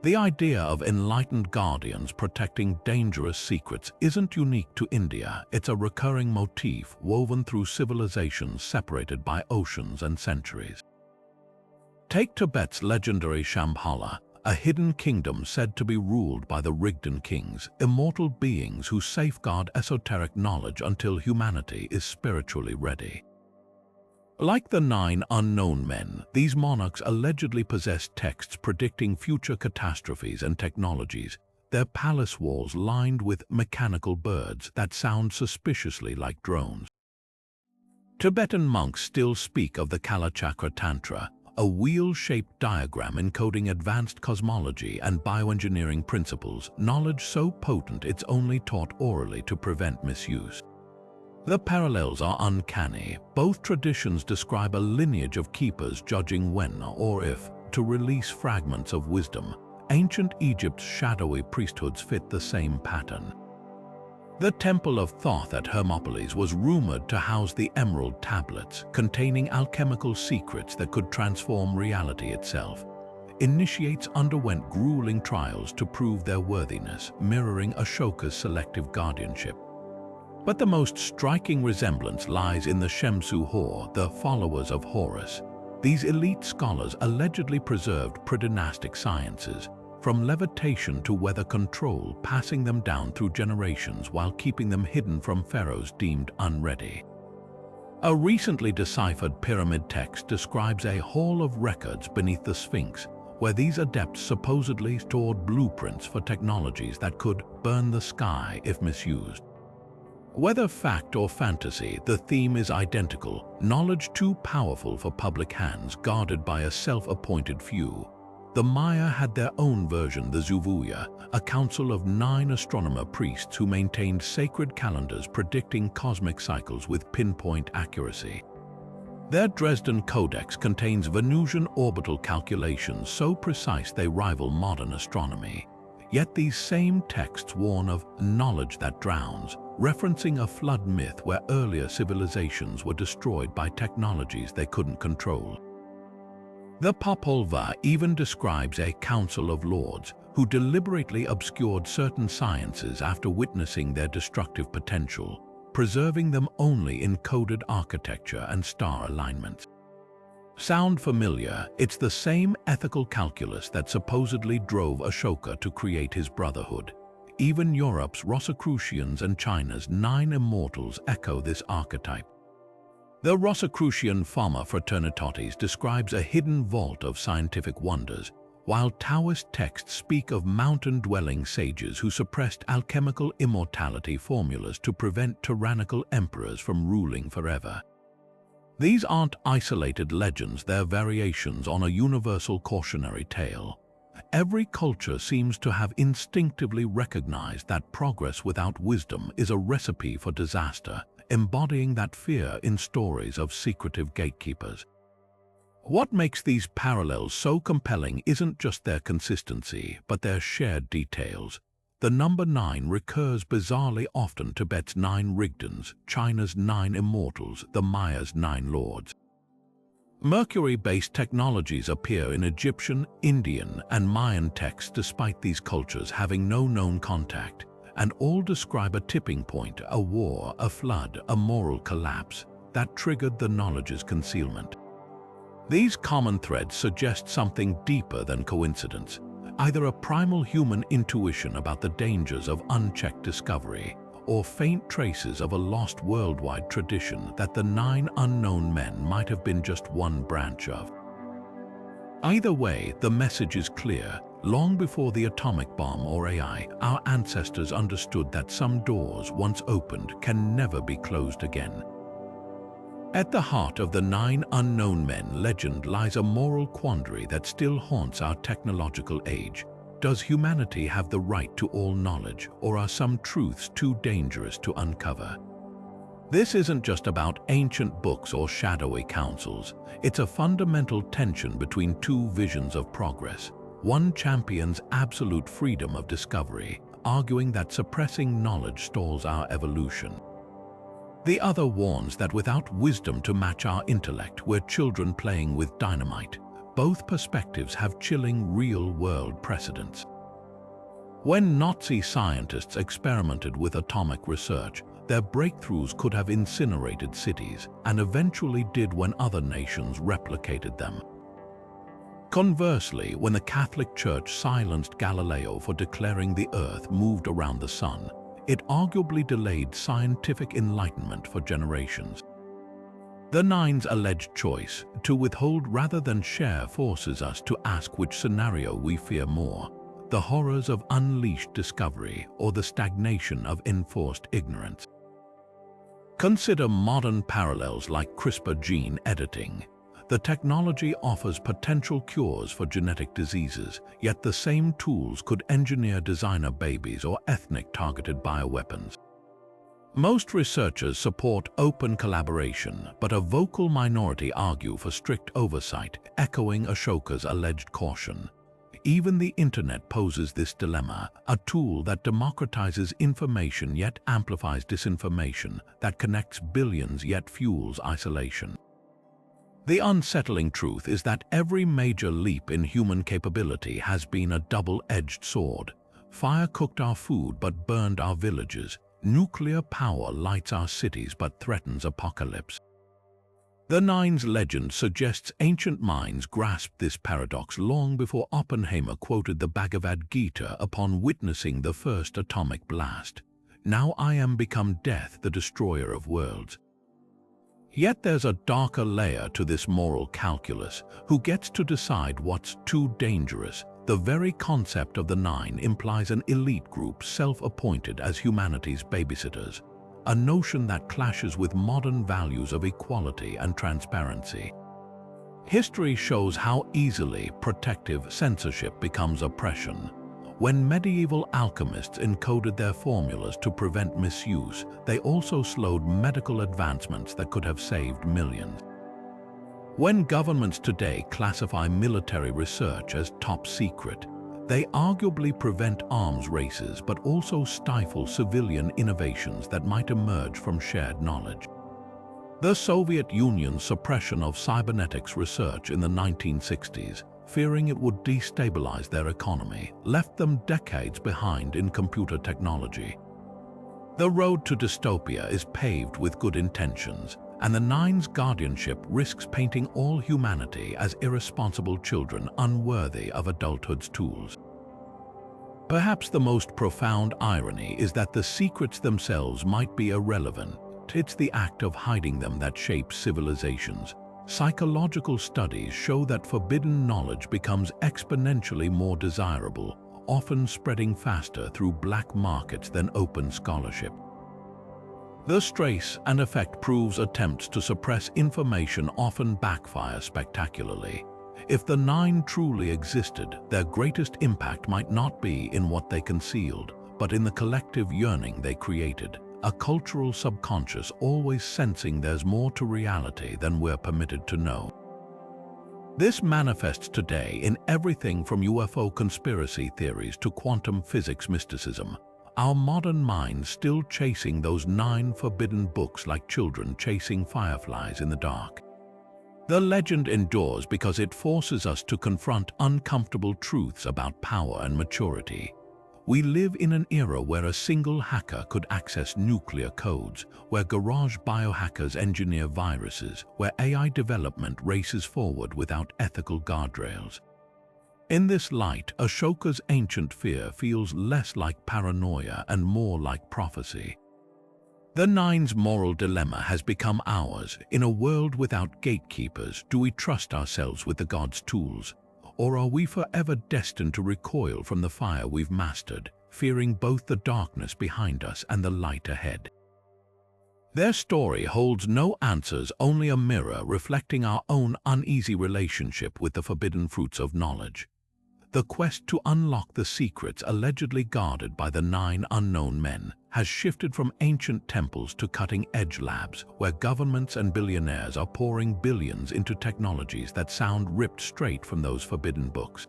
The idea of enlightened guardians protecting dangerous secrets isn't unique to India. It's a recurring motif woven through civilizations separated by oceans and centuries. Take Tibet's legendary Shambhala, a hidden kingdom said to be ruled by the Rigdan kings, immortal beings who safeguard esoteric knowledge until humanity is spiritually ready. Like the 9 unknown men, these monarchs allegedly possess texts predicting future catastrophes and technologies, their palace walls lined with mechanical birds that sound suspiciously like drones. Tibetan monks still speak of the Kalachakra Tantra, a wheel-shaped diagram encoding advanced cosmology and bioengineering principles, knowledge so potent it's only taught orally to prevent misuse. The parallels are uncanny. Both traditions describe a lineage of keepers judging when or if to release fragments of wisdom. Ancient Egypt's shadowy priesthoods fit the same pattern. The Temple of Thoth at Hermopolis was rumored to house the emerald tablets, containing alchemical secrets that could transform reality itself. Initiates underwent grueling trials to prove their worthiness, mirroring Ashoka's selective guardianship. But the most striking resemblance lies in the Shemsu Hor, the followers of Horus. These elite scholars allegedly preserved predynastic sciences, from levitation to weather control, passing them down through generations while keeping them hidden from pharaohs deemed unready. A recently deciphered pyramid text describes a hall of records beneath the Sphinx, where these adepts supposedly stored blueprints for technologies that could burn the sky if misused. Whether fact or fantasy, the theme is identical: knowledge too powerful for public hands, guarded by a self-appointed few. The Maya had their own version, the Zuvuya, a council of 9 astronomer priests who maintained sacred calendars predicting cosmic cycles with pinpoint accuracy. Their Dresden Codex contains Venusian orbital calculations so precise they rival modern astronomy. Yet these same texts warn of knowledge that drowns, referencing a flood myth where earlier civilizations were destroyed by technologies they couldn't control. The Popol Vuh even describes a council of lords who deliberately obscured certain sciences after witnessing their destructive potential, preserving them only in coded architecture and star alignments. Sound familiar? It's the same ethical calculus that supposedly drove Ashoka to create his brotherhood. Even Europe's Rosicrucians and China's 9 immortals echo this archetype. The Rosicrucian Fama Fraternitatis describes a hidden vault of scientific wonders, while Taoist texts speak of mountain-dwelling sages who suppressed alchemical immortality formulas to prevent tyrannical emperors from ruling forever. These aren't isolated legends, they're variations on a universal cautionary tale. Every culture seems to have instinctively recognized that progress without wisdom is a recipe for disaster, embodying that fear in stories of secretive gatekeepers. What makes these parallels so compelling isn't just their consistency, but their shared details. The number 9 recurs bizarrely often: Tibet's 9 Rigdons, China's 9 immortals, the Mayas' 9 lords. Mercury-based technologies appear in Egyptian, Indian, and Mayan texts despite these cultures having no known contact, and all describe a tipping point, a war, a flood, a moral collapse that triggered the knowledge's concealment. These common threads suggest something deeper than coincidence, either a primal human intuition about the dangers of unchecked discovery, or faint traces of a lost worldwide tradition that the 9 unknown men might have been just one branch of. Either way, the message is clear. Long before the atomic bomb or AI, our ancestors understood that some doors, once opened, can never be closed again. At the heart of the 9 unknown men legend lies a moral quandary that still haunts our technological age. Does humanity have the right to all knowledge, or are some truths too dangerous to uncover? This isn't just about ancient books or shadowy councils. It's a fundamental tension between 2 visions of progress. One champions absolute freedom of discovery, arguing that suppressing knowledge stalls our evolution. The other warns that without wisdom to match our intellect, we're children playing with dynamite. Both perspectives have chilling real-world precedents. When Nazi scientists experimented with atomic research, their breakthroughs could have incinerated cities, and eventually did when other nations replicated them. Conversely, when the Catholic Church silenced Galileo for declaring the Earth moved around the sun, it arguably delayed scientific enlightenment for generations. The 9's alleged choice, to withhold rather than share, forces us to ask which scenario we fear more: the horrors of unleashed discovery or the stagnation of enforced ignorance. Consider modern parallels like CRISPR gene editing. The technology offers potential cures for genetic diseases, yet the same tools could engineer designer babies or ethnic-targeted bioweapons. Most researchers support open collaboration, but a vocal minority argue for strict oversight, echoing Ashoka's alleged caution. Even the internet poses this dilemma, a tool that democratizes information yet amplifies disinformation, that connects billions yet fuels isolation. The unsettling truth is that every major leap in human capability has been a double-edged sword. Fire cooked our food but burned our villages. Nuclear power lights our cities but threatens apocalypse. The 9's legend suggests ancient minds grasped this paradox long before Oppenheimer quoted the Bhagavad Gita upon witnessing the first atomic blast. Now I am become death, the destroyer of worlds. Yet there's a darker layer to this moral calculus. Who gets to decide what's too dangerous? The very concept of the 9 implies an elite group self-appointed as humanity's babysitters, a notion that clashes with modern values of equality and transparency. History shows how easily protective censorship becomes oppression. When medieval alchemists encoded their formulas to prevent misuse, they also slowed medical advancements that could have saved millions. When governments today classify military research as top secret, They arguably prevent arms races but also stifle civilian innovations that might emerge from shared knowledge. The Soviet Union's suppression of cybernetics research in the 1960s, fearing it would destabilize their economy, left them decades behind in computer technology. The road to dystopia is paved with good intentions, and the Nine's guardianship risks painting all humanity as irresponsible children unworthy of adulthood's tools. Perhaps the most profound irony is that the secrets themselves might be irrelevant. It's the act of hiding them that shapes civilizations. Psychological studies show that forbidden knowledge becomes exponentially more desirable, often spreading faster through black markets than open scholarship. The trace and effect proves attempts to suppress information often backfire spectacularly. If the Nine truly existed, their greatest impact might not be in what they concealed, but in the collective yearning they created. A cultural subconscious always sensing there's more to reality than we're permitted to know. This manifests today in everything from UFO conspiracy theories to quantum physics mysticism. Our modern minds still chasing those 9 forbidden books like children chasing fireflies in the dark. The legend endures because it forces us to confront uncomfortable truths about power and maturity. We live in an era where a single hacker could access nuclear codes, where garage biohackers engineer viruses, where AI development races forward without ethical guardrails. In this light, Ashoka's ancient fear feels less like paranoia and more like prophecy. The Nine's moral dilemma has become ours. In a world without gatekeepers, do we trust ourselves with the gods' tools? Or are we forever destined to recoil from the fire we've mastered, fearing both the darkness behind us and the light ahead? Their story holds no answers, only a mirror reflecting our own uneasy relationship with the forbidden fruits of knowledge. The quest to unlock the secrets allegedly guarded by the 9 unknown men has shifted from ancient temples to cutting-edge labs, where governments and billionaires are pouring billions into technologies that sound ripped straight from those forbidden books.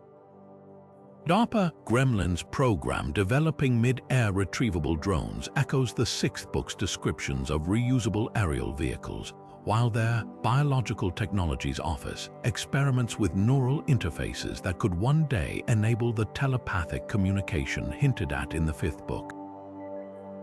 DARPA Gremlin's program developing mid-air retrievable drones echoes the 6th book's descriptions of reusable aerial vehicles, while their Biological Technologies Office experiments with neural interfaces that could one day enable the telepathic communication hinted at in the 5th book.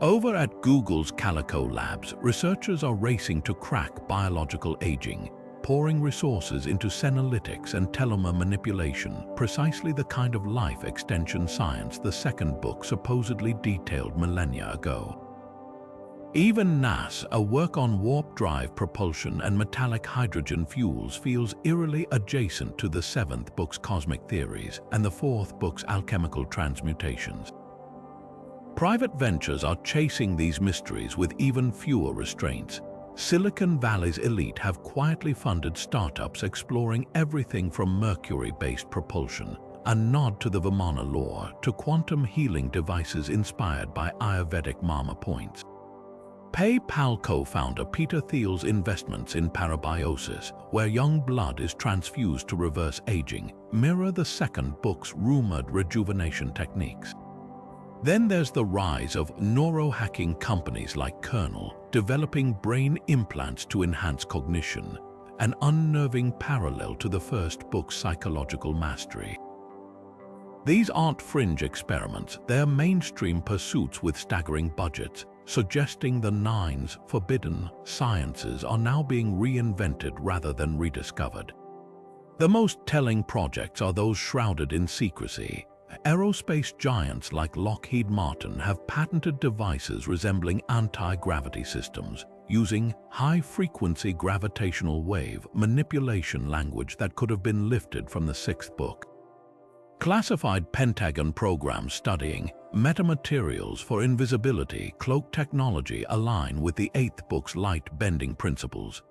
Over at Google's Calico Labs, researchers are racing to crack biological aging, pouring resources into senolytics and telomere manipulation, precisely the kind of life extension science the 2nd book supposedly detailed millennia ago. Even NASA's work on warp drive propulsion and metallic hydrogen fuels feels eerily adjacent to the 7th book's cosmic theories and the 4th book's alchemical transmutations. Private ventures are chasing these mysteries with even fewer restraints. Silicon Valley's elite have quietly funded startups exploring everything from mercury-based propulsion, a nod to the Vimana lore, to quantum healing devices inspired by Ayurvedic mama points. PayPal co-founder Peter Thiel's investments in parabiosis, where young blood is transfused to reverse aging, mirror the 2nd book's rumored rejuvenation techniques. Then there's the rise of neurohacking companies like Kernel, developing brain implants to enhance cognition, an unnerving parallel to the 1st book's psychological mastery. These aren't fringe experiments, they're mainstream pursuits with staggering budgets, suggesting the Nine's forbidden sciences are now being reinvented rather than rediscovered. The most telling projects are those shrouded in secrecy. Aerospace giants like Lockheed Martin have patented devices resembling anti-gravity systems, using high-frequency gravitational wave manipulation language that could have been lifted from the 6th book. Classified Pentagon programs studying metamaterials for invisibility cloak technology align with the 8th book's light-bending principles.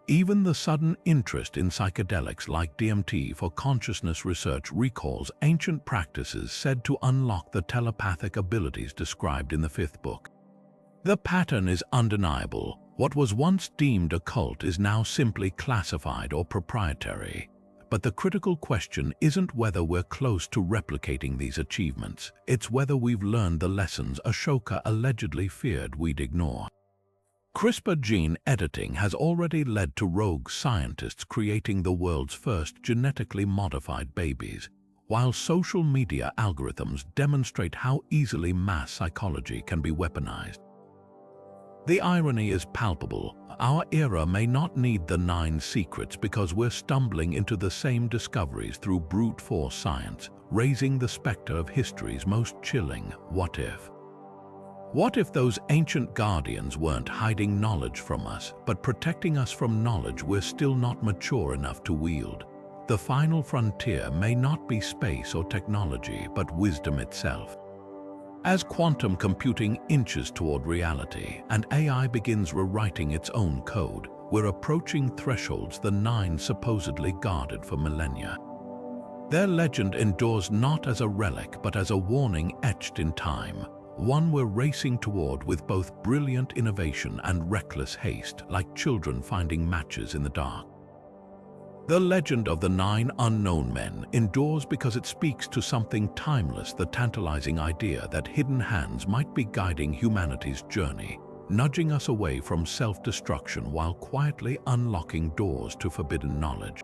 Even the sudden interest in psychedelics like DMT for consciousness research recalls ancient practices said to unlock the telepathic abilities described in the 5th book. The pattern is undeniable. What was once deemed occult is now simply classified or proprietary. But the critical question isn't whether we're close to replicating these achievements, it's whether we've learned the lessons Ashoka allegedly feared we'd ignore. CRISPR gene editing has already led to rogue scientists creating the world's first genetically modified babies, while social media algorithms demonstrate how easily mass psychology can be weaponized. The irony is palpable. Our era may not need the 9 secrets because we're stumbling into the same discoveries through brute force science, raising the specter of history's most chilling what if. What if those ancient guardians weren't hiding knowledge from us, but protecting us from knowledge we're still not mature enough to wield? The final frontier may not be space or technology, but wisdom itself. As quantum computing inches toward reality and AI begins rewriting its own code, we're approaching thresholds the 9 supposedly guarded for millennia. Their legend endures not as a relic but as a warning etched in time, one we're racing toward with both brilliant innovation and reckless haste, like children finding matches in the dark. The legend of the 9 unknown men endures because it speaks to something timeless, the tantalizing idea that hidden hands might be guiding humanity's journey, nudging us away from self-destruction while quietly unlocking doors to forbidden knowledge.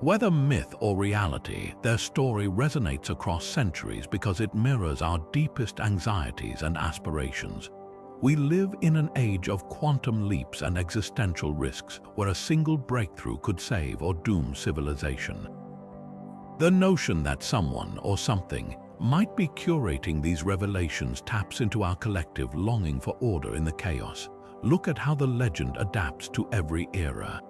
Whether myth or reality, their story resonates across centuries because it mirrors our deepest anxieties and aspirations. We live in an age of quantum leaps and existential risks, where a single breakthrough could save or doom civilization. The notion that someone or something might be curating these revelations taps into our collective longing for order in the chaos. Look at how the legend adapts to every era.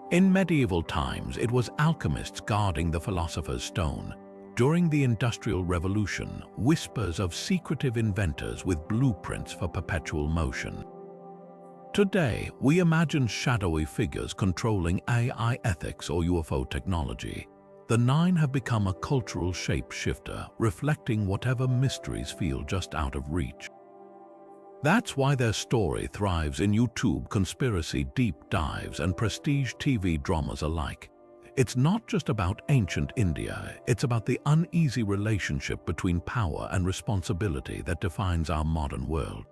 In medieval times, it was alchemists guarding the philosopher's stone. During the Industrial Revolution, whispers of secretive inventors with blueprints for perpetual motion. Today, we imagine shadowy figures controlling AI ethics or UFO technology. The 9 have become a cultural shapeshifter, reflecting whatever mysteries feel just out of reach. That's why their story thrives in YouTube conspiracy deep dives and prestige TV dramas alike. It's not just about ancient India, it's about the uneasy relationship between power and responsibility that defines our modern world.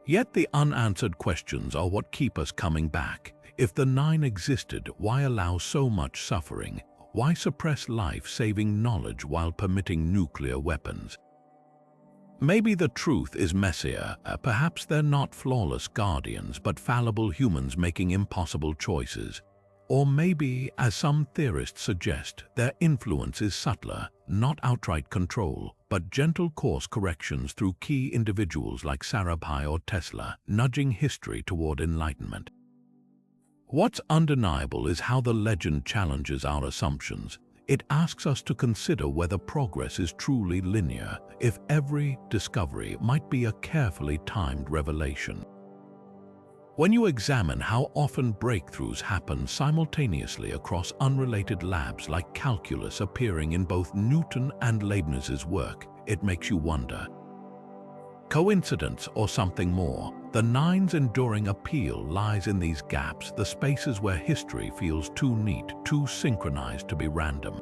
Yet the unanswered questions are what keep us coming back. If the 9 existed, why allow so much suffering? Why suppress life-saving knowledge while permitting nuclear weapons? Maybe the truth is messier. Perhaps they're not flawless guardians, but fallible humans making impossible choices. Or maybe, as some theorists suggest, their influence is subtler, not outright control, but gentle course corrections through key individuals like Sarabhai or Tesla, nudging history toward enlightenment. What's undeniable is how the legend challenges our assumptions. It asks us to consider whether progress is truly linear, if every discovery might be a carefully timed revelation. When you examine how often breakthroughs happen simultaneously across unrelated labs like calculus appearing in both Newton and Leibniz's work, it makes you wonder. Coincidence or something more? The 9's enduring appeal lies in these gaps, the spaces where history feels too neat, too synchronized to be random.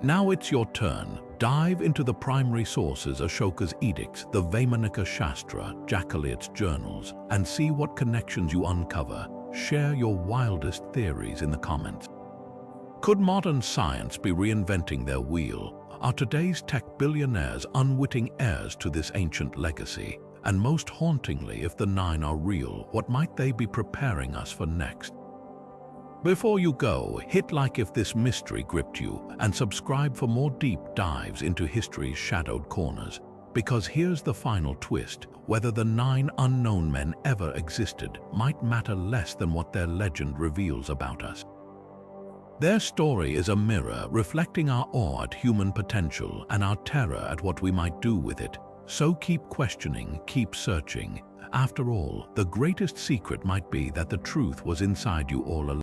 Now it's your turn. Dive into the primary sources, Ashoka's edicts, the Vaimanika Shastra, Jacqueliot's journals, and see what connections you uncover. Share your wildest theories in the comments. Could modern science be reinventing their wheel? Are today's tech billionaires unwitting heirs to this ancient legacy? And most hauntingly, if the 9 are real, what might they be preparing us for next? Before you go, hit like if this mystery gripped you, and subscribe for more deep dives into history's shadowed corners. Because here's the final twist: whether the 9 unknown men ever existed might matter less than what their legend reveals about us. Their story is a mirror reflecting our awe at human potential and our terror at what we might do with it. So keep questioning, keep searching. After all, the greatest secret might be that the truth was inside you all along.